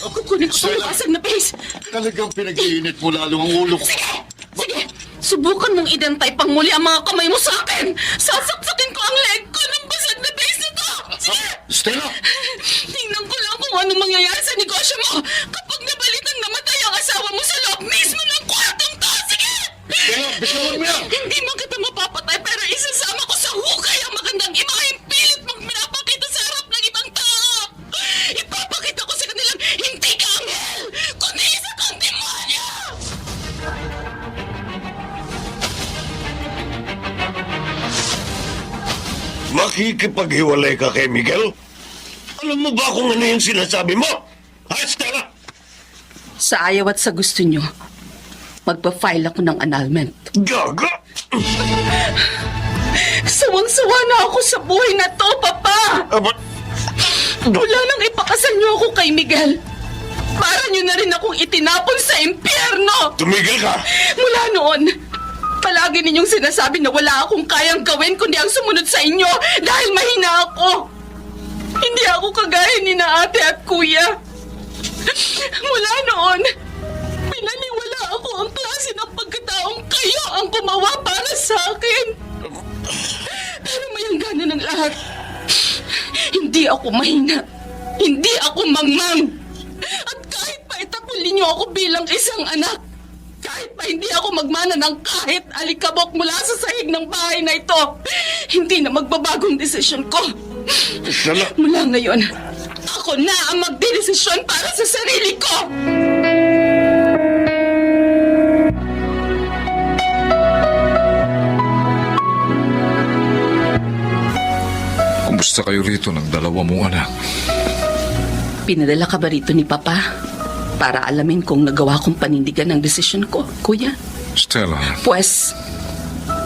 Kukunin ko ang basag na base. Talagang pinag-iinit mo lalo ang ulo ko. Sige, subukan mong identay pang muli ang mga kamay mo sa akin. Sasaksakin ko ang leg ko ng basag na base na to. Sige! Stella! Tingnan ko lang kung anong mangyayari sa negosyo mo kapag nabalitang namatay ang asawa mo sa loob mismo ng kwartong to. Sige! Stella, bitawan mo yan! Hindi man kita mapapatay pero isasama ko sa hukay ang magandang imaheng pilit mong pinapakita sa harap ng ibang tao. Ipapakita ko sa kanilang hindi ka anghel, kundi isa kang demonyo! Makikipaghiwalay ka kay Miguel? Alam mo ba kung ano yung sinasabi mo? Ha, Stella? Sa ayaw at sa gusto nyo, magpa-file ako ng annulment. Gaga! Sawang-sawa na ako sa buhay na to, Papa! Wala nang ipakasal nyo ako kay Miguel. Para nyo na rin akong itinapon sa impyerno! Tumigil ka! Mula noon, Palagi ninyong sinasabi na wala akong kayang gawin kundi ang sumunod sa inyo dahil mahina ako. Hindi ako kagaya ni na ate at kuya. Mula noon, pinaniwala ako ang klase ng pagkataong kayo ang gumawa para sa akin. Pero may hangganan ng lahat. Hindi ako mahina. Hindi ako mangmang. At kahit pa itakulin niyo ako bilang isang anak, kahit pa hindi ako magmana ng kahit alikabok mula sa sahig ng bahay na ito, hindi na magbabagong desisyon ko. Mula ngayon, ako na ang magdedesisyon para sa sarili ko. Kumusta kayo rito ng dalawa mong anak? Pinadala ka ba rito ni Papa? Para alamin kung nagawa kong panindigan ng desisyon ko, Kuya? Stella, Pues,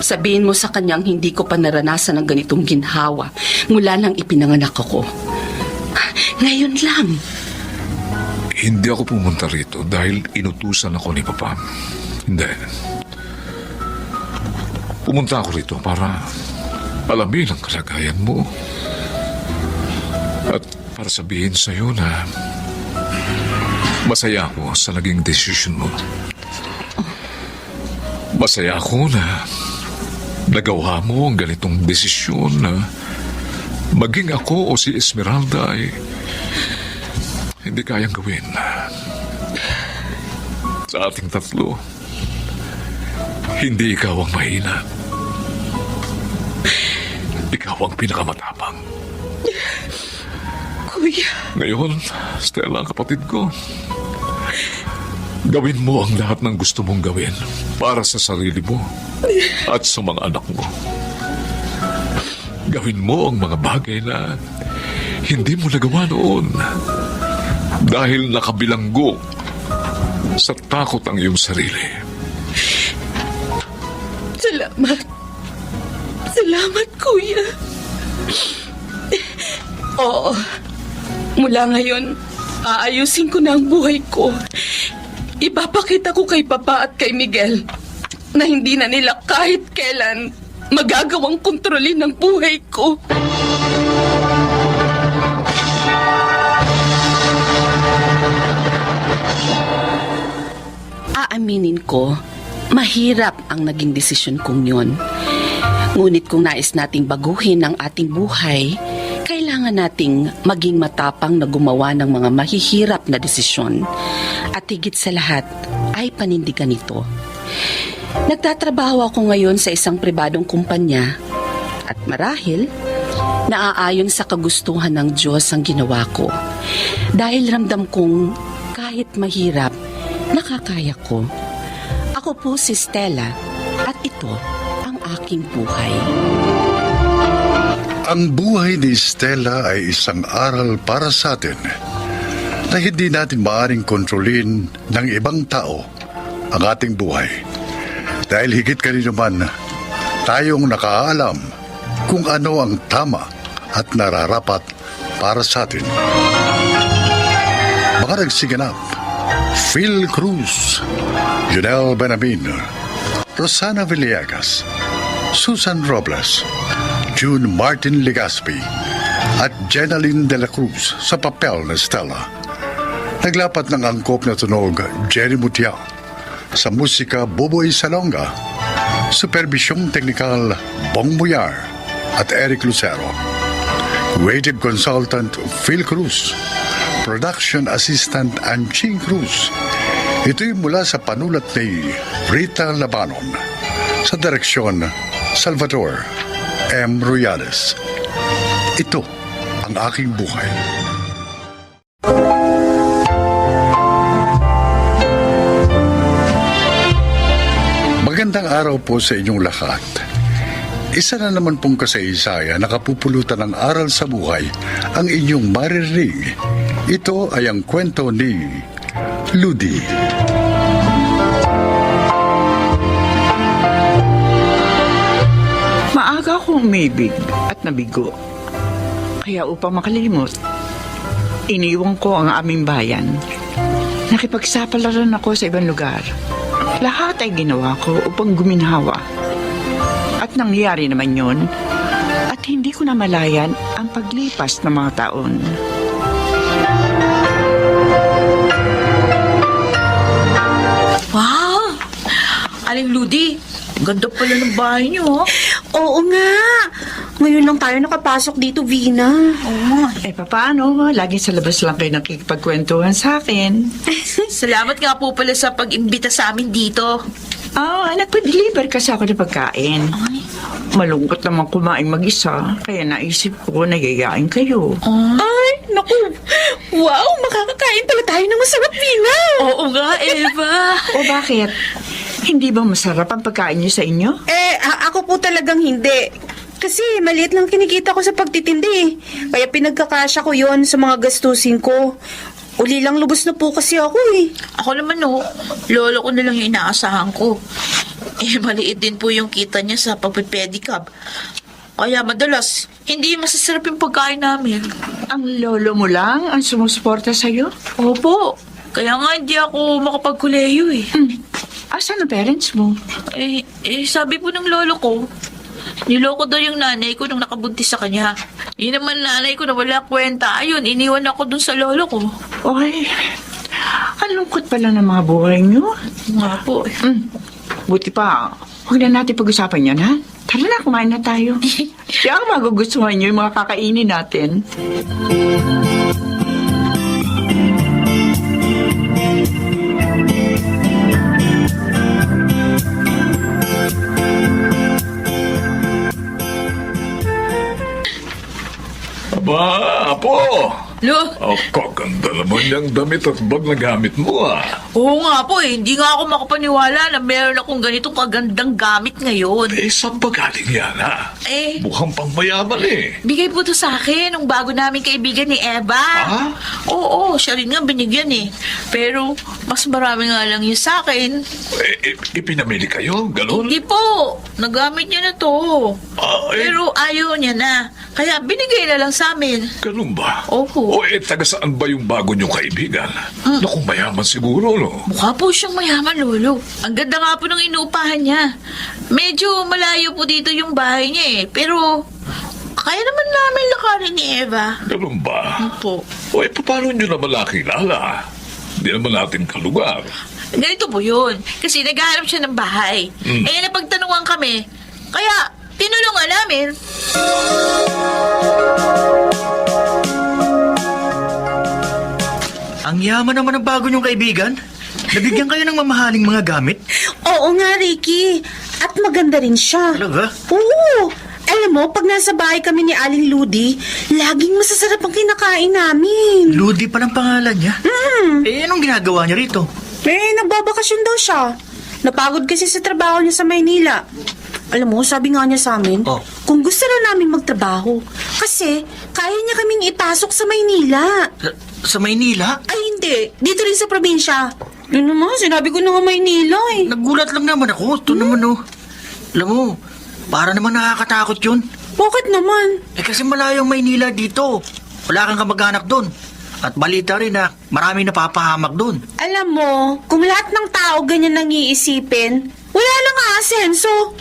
sabihin mo sa kanyang hindi ko pa naranasan ng ganitong ginhawa mula nang ipinanganak ako. Ngayon lang. hindi ako pumunta rito dahil inutusan ako ni Papa. Hindi. Pumunta ako rito para alamin ang kalagayan mo. At para sabihin sa'yo na masaya ako sa naging desisyon mo. Masaya ako na nagawa mo ang ganitong desisyon na maging ako o si Esmeralda ay hindi kayang gawin. Sa ating tatlo, hindi ikaw ang mahina. Ikaw ang pinakamatapang. Kuya. Ngayon, Stella, ang kapatid ko, gawin mo ang lahat ng gusto mong gawin para sa sarili mo at sa mga anak mo. Gawin mo ang mga bagay na hindi mo nagawa noon dahil nakabilanggo sa takot ang iyong sarili. Salamat. Salamat, Kuya. Oo. Mula ngayon, aayusin ko na ang buhay ko. Ipapakita ko kay Papa at kay Miguel na hindi na nila kahit kailan magagawang kontrolin ang buhay ko. Aaminin ko, mahirap ang naging desisyon kong yun. Ngunit kung nais nating baguhin ang ating buhay, kailangan nating maging matapang na gumawa ng mga mahihirap na desisyon. At higit sa lahat, ay panindigan ito. Nagtatrabaho ako ngayon sa isang pribadong kumpanya at marahil, naaayon sa kagustuhan ng Diyos ang ginawa ko. Dahil ramdam kong kahit mahirap, nakakaya ko. Ako po si Stella at ito ang aking buhay. Ang buhay ni Stella ay isang aral para sa atin na hindi natin maaaring kontrolin ng ibang tao ang ating buhay. Dahil higit kanino man, tayong nakaalam kung ano ang tama at nararapat para sa atin. Mga nagsiganap, Phil Cruz, Junel Benamin, Rosana Villegas, Susan Robles, June Martin Legaspi at Jenaline de la Cruz sa papel na Stella. Naglapat ng angkop na tunog Jerry Mutia, sa musika Boboy Salonga, superbisyong teknikal Bong Muyar at Eric Lucero. Creative Consultant Phil Cruz, Production Assistant Anching Cruz. Ito'y mula sa panulat ni Rita Labanon, sa direksyon Salvador M. Royales. Ito ang aking buhay. Magandang araw po sa inyong lahat. Isa na naman pong kasaysayan na kapupulutan ng aral sa buhay ang inyong maririnig. Ito ay ang kwento ni Ludi. Maaga akong umibig at nabigo. Kaya upang makalimot, iniwan ko ang aming bayan. Nakipagsapalaran ako sa ibang lugar. Lahat ay ginawa ko upang guminhawa. At nangyari naman yun. At hindi ko namalayan ang paglipas ng mga taon. Wow! Aling Ludi, ganda pala ng bahay niyo, ha? Oo nga. Ngayon lang tayo nakapasok dito, Vina. Paano? Lagi sa labas lang kayo nakikipagkwentuhan sa akin. Salamat nga po pala sa pag-imbita sa amin dito. Nagpa-deliver kasi ako ng pagkain. Malungkot naman kumain mag-isa, kaya naisip ko nayayain kayo. Ay, naku. Wow, makakakain pala tayo ng masarap, Vina. Oo nga, Eva. O bakit? Hindi ba masarap ang pagkain niyo sa inyo? Ako po talagang hindi. Kasi maliit lang kinikita ko sa pagtitindi. Kaya pinagkakasya ko yon sa mga gastusin ko. Uli lang lubos na po kasi ako eh. Ako naman, lolo ko na lang yung inaasahan ko. Maliit din po yung kita niya sa pagpipedicab. Kaya madalas, hindi masasarap yung pagkain namin. Ang lolo mo lang ang sumusuporta sa'yo? Opo, kaya nga hindi ako makapagkuleyo eh. Asan ang parents mo? Sabi po ng lolo ko, niloko daw yung nanay ko nung nakabuntis sa kanya. Yun naman nanay ko na wala kwenta. Ayun, iniwan ako dun sa lolo ko. Ay, ang lungkot pala ng mga buhay niyo. Nga po. Buti pa, huwag na natin pag-usapan yan, ha? Tara na, kumain na tayo. Siya ang magugustuhan niyo yung mga kakainin natin. Aba, Apo! Lo? Kaganda naman yung damit at bag na gamit mo, Oo nga po eh. Hindi nga ako makapaniwala na meron akong ganitong kagandang gamit ngayon. Saan ba galing yan, Mukhang pangmayaman Bigay po to sa akin nung bago namin kaibigan ni Eva. Oo, siya rin nga binigyan eh. Pero mas marami nga lang yun sa akin. Ipinamili kayo? Ganon? Hindi po. Nagamit niya na to. Pero ayaw niya na. Kaya binigay na lang sa amin. Ganun ba? Opo. Taga saan ba yung bago niyong kaibigan? Naku, mayaman siguro, no? Mukha po siyang mayaman, Lolo. Ang ganda nga po ng inuupahan niya. Medyo malayo po dito yung bahay niya eh. Pero kaya naman namin lakarin ni Eva. Ganun ba? Opo. Paano niyo naman nakilala? Hindi naman natin kalugar. Ganito po yun. Kasi naghahanap siya ng bahay. Napagtanungan kami. Kaya tinulungan namin. Ang yaman naman ng bago niyong kaibigan. Nabigyan kayo ng mamahaling mga gamit. Oo nga, Ricky. At maganda rin siya. Talaga? Oo. Alam mo, pag nasa bahay kami ni Aling Ludi, laging masasarap ang kinakain namin. Ludi pa ng pangalan niya. Anong ginagawa niya rito? Nagbabakasyon daw siya. Napagod kasi sa trabaho niya sa Maynila. Alam mo, sabi nga niya sa amin, kung gusto na namin magtrabaho, kasi kaya niya kaming ipasok sa Maynila. Sa Maynila? Ay, hindi. Dito rin sa probinsya. Yun naman, sinabi ko na nga Maynila eh. Nagulat lang naman ako. Ito naman Alam mo, para naman nakakatakot yun. Bakit naman? Kasi malayong Maynila dito. Wala kang kamag-anak doon. At balita rin na marami napapahamak doon. Alam mo, kung lahat ng tao ganyan nang iisipin, wala lang aasenso.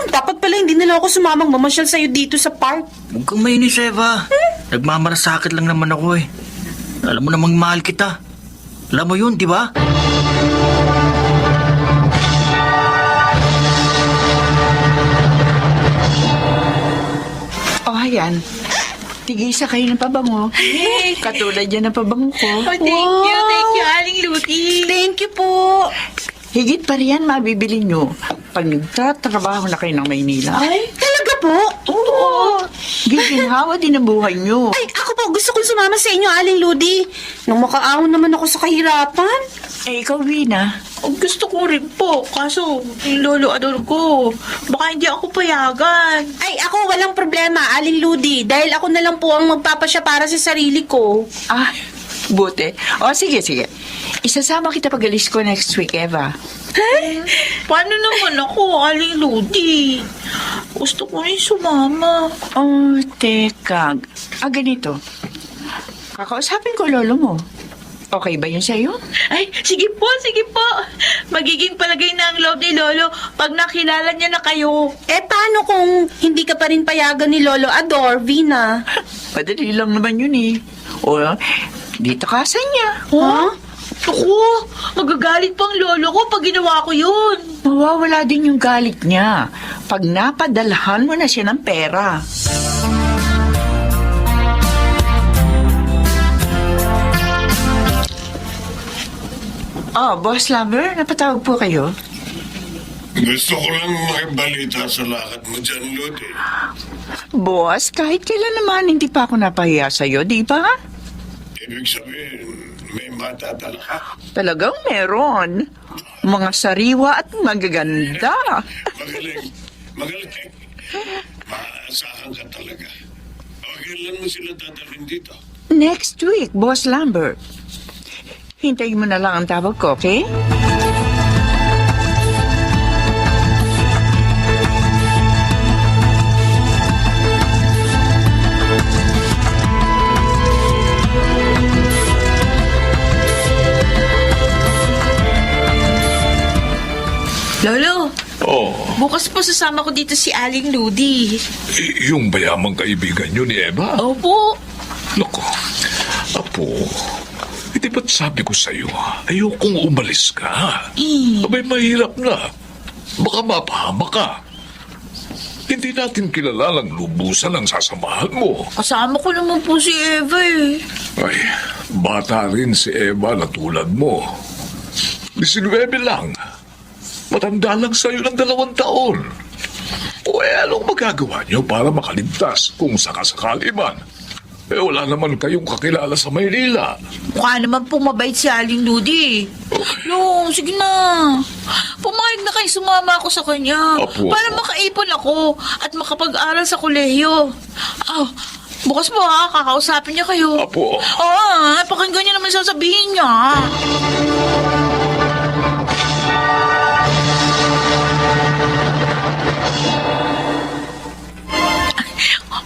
Dapat pala hindi nila ako sumamang mamasyal sa'yo dito sa park. Huwag kang mainis, Eva. Nagmamarasakit lang naman ako eh. Alam mo namang mahal kita. Alam mo yun, di ba? Ayan. Tigisa kayo ng pabango. Katulad yan ng pabango ko. Thank you, Aling Ludi. Thank you po. Higit pa riyan mabibili nyo pag nagtatrabaho na kayo ng Maynila. Ay, talaga po? Oo. Giginhawa din ang buhay nyo. Ay, ako po, gusto kong sumama sa inyo, Aling Ludi. Nung makaahon naman ako sa kahirapan. Ikaw, Vina. Gusto ko rin po. Kaso, yung lolo ador ko. Baka hindi ako payagan. Ay, ako walang problema, Aling Ludi. Dahil ako na lang po ang magpapasya para sa sarili ko. Buti. Sige. Isasama kita pag alis ko next week, Eva. Paano naman ako, Aling Ludi? Gusto ko rin sumama. Teka. Ganito. Kakausapin ko lolo mo. Okay ba yun sa'yo? Ay, sige po, sige po. Magiging palagay na ang loob ni Lolo pag nakilala niya na kayo. Eh, paano kung hindi ka pa rin payagan ni Lolo Ador, Vina? Madali lang naman yun eh. O, dito kasan niya. Ha? Ako, magagalit pang lolo ko pag ginawa ko yun. Mawawala din yung galit niya pag napadalahan mo na siya ng pera. Boss Lover, napatawag po kayo? Gusto ko lang makibalita sa lakad mo dyan, Lodi. Boss, kahit kailan naman hindi pa ako napahiya sa'yo, di ba? Ibig sabihin, may matatala ka. Talagang meron. Mga sariwa at magaganda. Magaling. Magaling. Maasahan ka talaga. Kailan mo sila dadalhin dito? Next week, Boss Lambert. Hintayin mo na lang ang tawag ko, okay? Lolo, Oh, bukas po sasama ko dito si Aling Ludi. yung bayamang kaibigan nyo ni Eva? Opo. Loko, Apo, hindi ba't sabi ko sa'yo, ayokong umalis ka? Abay, mahirap na. Baka mapahama ka. Hindi natin kilalalang lubusan ang sasamahan mo. Kasama ko naman po si Eva eh. Ay, bata rin si Eva na tulad mo. 19 lang. Matanda lang sa'yo ng 2 taon. O anong magagawa niyo para makaligtas kung sakasakali man? Wala naman kayong kakilala sa Maynila. Mukha naman po mabait si Aling Ludi. No, sige na. Pumayag na kayo, sumama ako sa kanya. Apo. Para makaipon ako at makapag-aral sa kolehiyo. Bukas po ha, kakausapin niya kayo. Apo. Pakinggan niya naman sasabihin niya.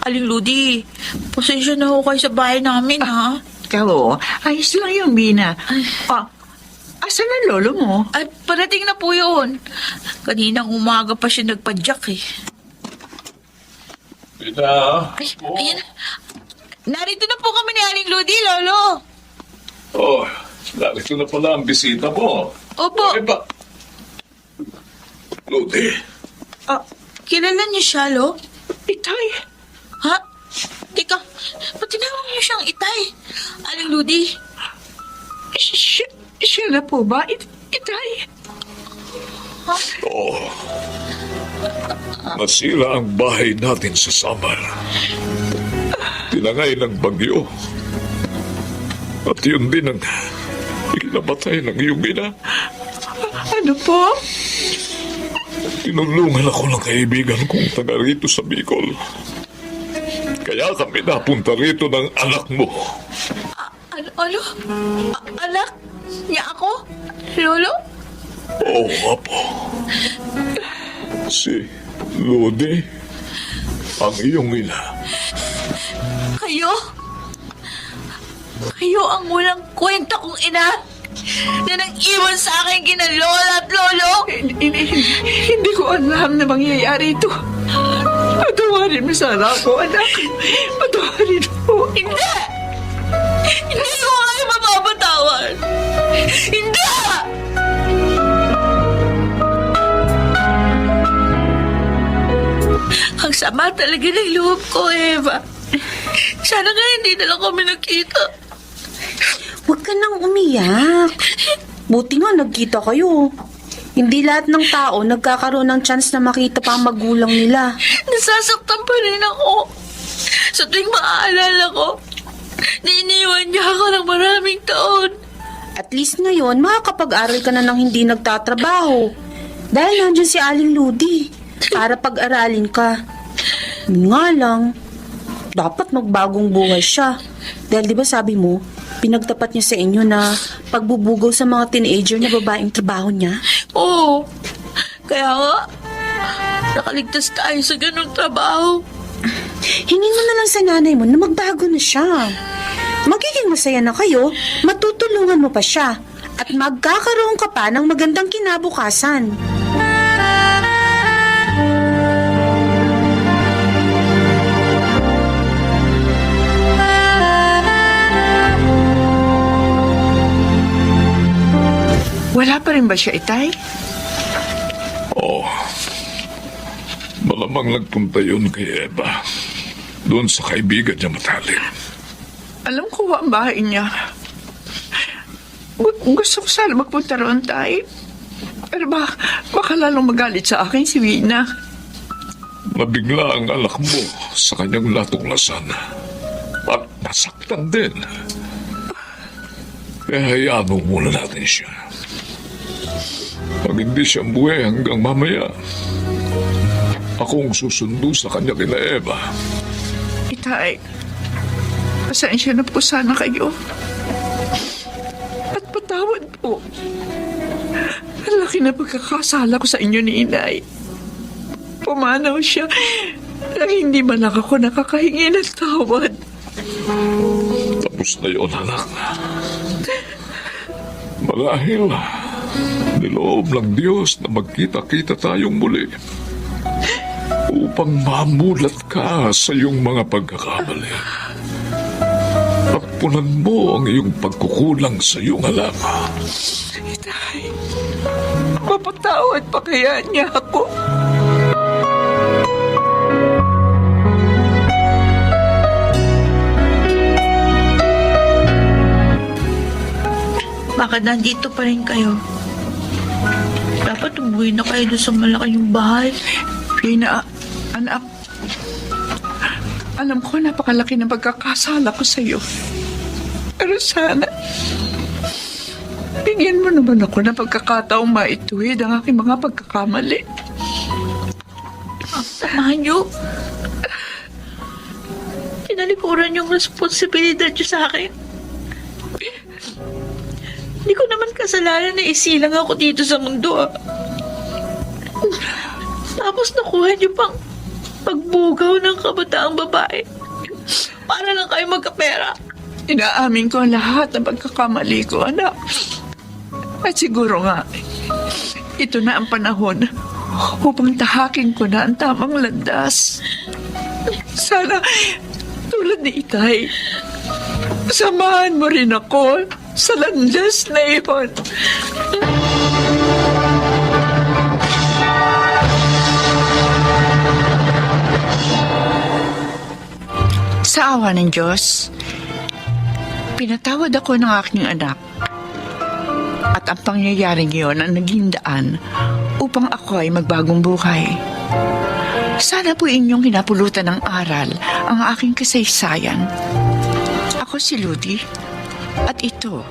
Aling Ludi, pasensya na ako kayo sa bahay namin, ha? Ikaw, ayos lang yung Bina. Asan ang lolo mo? Ay, parating na po yun. Kaninang umaga pa siya nagpadyak, eh. Pina. Ay, ayan. Narito na po kami ni Aling Ludi, Lolo. Oh, narito na pala ang bisita mo. Opo. Eva. Lodi. Kilala niyo siya, Lo? Itay. Ha? Teka, ba't tinawag niyo siyang Itay? Aling Ludi? Siya na po ba? Itay. Oh. Nasira ang bahay natin sa Samar. Tinangay ng bagyo. At yun din ang ikinamatay ng iyong ina. Ano po? Tinulungan ako ng kaibigan kong taga rito sa Bicol. Kaya kami napunta rito ng anak mo. Ano? Anak? Niya ako? Lolo? Oo, Apo. Si Lodi, ang iyong ina. Kayo? Kayo ang walang kwenta kong ina na nang iwan sa akin kina Lola at Lolo? Hindi ko alam na mangyayari ito. Patawarin mo sana ako, anak. Patawarin mo. Hindi! Hindi ko kayo mapapatawan! Hindi! Ang sama talaga ng loob ko, Eva. Sana nga hindi na lang kami nakita. Huwag ka nang umiyak. Buti nga nagkita kayo. Hindi lahat ng tao nagkakaroon ng chance na makita pa ang magulang nila. Nasasaktan pa rin ako. Sa tuwing maaalala ko, na iniwan niya ako ng maraming taon. At least ngayon, makakapag-aral ka na ng hindi nagtatrabaho. Dahil nandiyan si Aling Ludi para pag-aralin ka. Yun nga lang, dapat magbagong buhay siya. Dahil di ba sabi mo, pinagtapat niya sa inyo na pagbubugaw sa mga teenager na babaeng trabaho niya? Oo. Kaya nga, nakaligtas tayo sa ganung trabaho. Hingin mo na lang sa nanay mo na magbago na siya. Magiging masaya na kayo, matuto matutulungan mo pa siya at magkakaroon ka pa ng magandang kinabukasan. Wala pa rin ba siya, Itay? Oo. Malamang nagpunta yun kay Eva. Doon sa kaibigan niya matalik. Alam ko ang bahay niya. Gusto ko sana magpunta roon, Tay. Pero baka lalong magalit sa akin si Wina. Nabigla ang anak mo sa kanyang natuklasan. At nasaktan din. Kaya hayaan mo muna natin siya. Pag hindi siya buhay hanggang mamaya, akong susundo sa kanya kina Eva. Itay, pasensya na po sana kayo. At patawad po. Ang laki na pagkakasala ko sa inyo ni Inay. Pumanaw siya nang hindi man lang ako nakakahingi ng tawad. Tapos na yun, anak. Marahil, niloob ng Diyos na magkita-kita tayong muli upang mamulat ka sa iyong mga pagkakamali. At punan mo ang iyong pagkukulang sa iyong alam. Itay, mapatawad pa kaya niya ako? Bakit nandito pa rin kayo? Dapat umuwi na kayo doon sa malaking bahay. Wina, anak, alam ko napakalaki ng pagkakasala ko sa iyo. Pero sana, bigyan mo naman ako ng pagkakataong maituwid ang aking mga pagkakamali. Samahan niyo. Pinalikuran yung responsibilidad niyo sa akin. Hindi ko naman kasalanan na isilang ako dito sa mundo. Tapos nakuha niyo pang pagbugaw ng kabataang babae para lang kayo magkapera. Inaamin ko ang lahat ng pagkakamali ko, anak. At siguro nga, ito na ang panahon upang tahakin ko na ang tamang landas. Sana, tulad ni Itay, samahan mo rin ako sa landas na iyon. Sa awa ng Diyos, pinatawad ako ng aking anak. At ang pangyayaring iyon ang naging daan upang ako ay magbagong buhay. Sana po inyong hinapulutan ng aral ang aking kasaysayan. Ako si Ludi at ito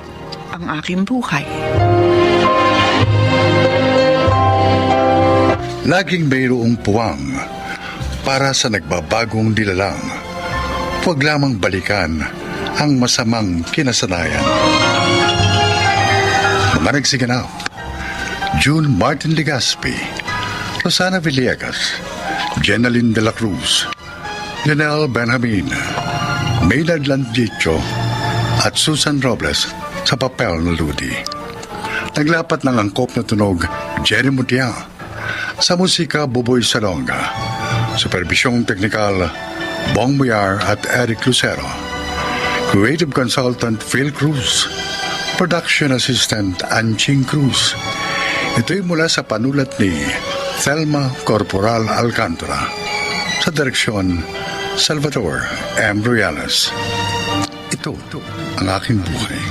ang aking buhay. Laging mayroong puwang para sa nagbabagong nilalang. Huwag lamang balikan ang masamang kinasanayan. Mga nagsiganap: June Martin Legaspi, Rosana Villegas, Jenaline de la Cruz, Lionel Benjamin, Maynard Landicho, at Susan Robles sa papel na Ludi. Naglapat ng angkop na tunog Jerry Mutia. Sa musika, Buboy Salonga. Supervisyong teknikal, Bong Muyar at Eric Lucero. Creative Consultant Phil Cruz. Production Assistant Anching Cruz. Ito'y mula sa panulat ni Thelma Corporal Alcantara. Sa direksyon, Salvador M. Ruelas. Ito ang aking buhay.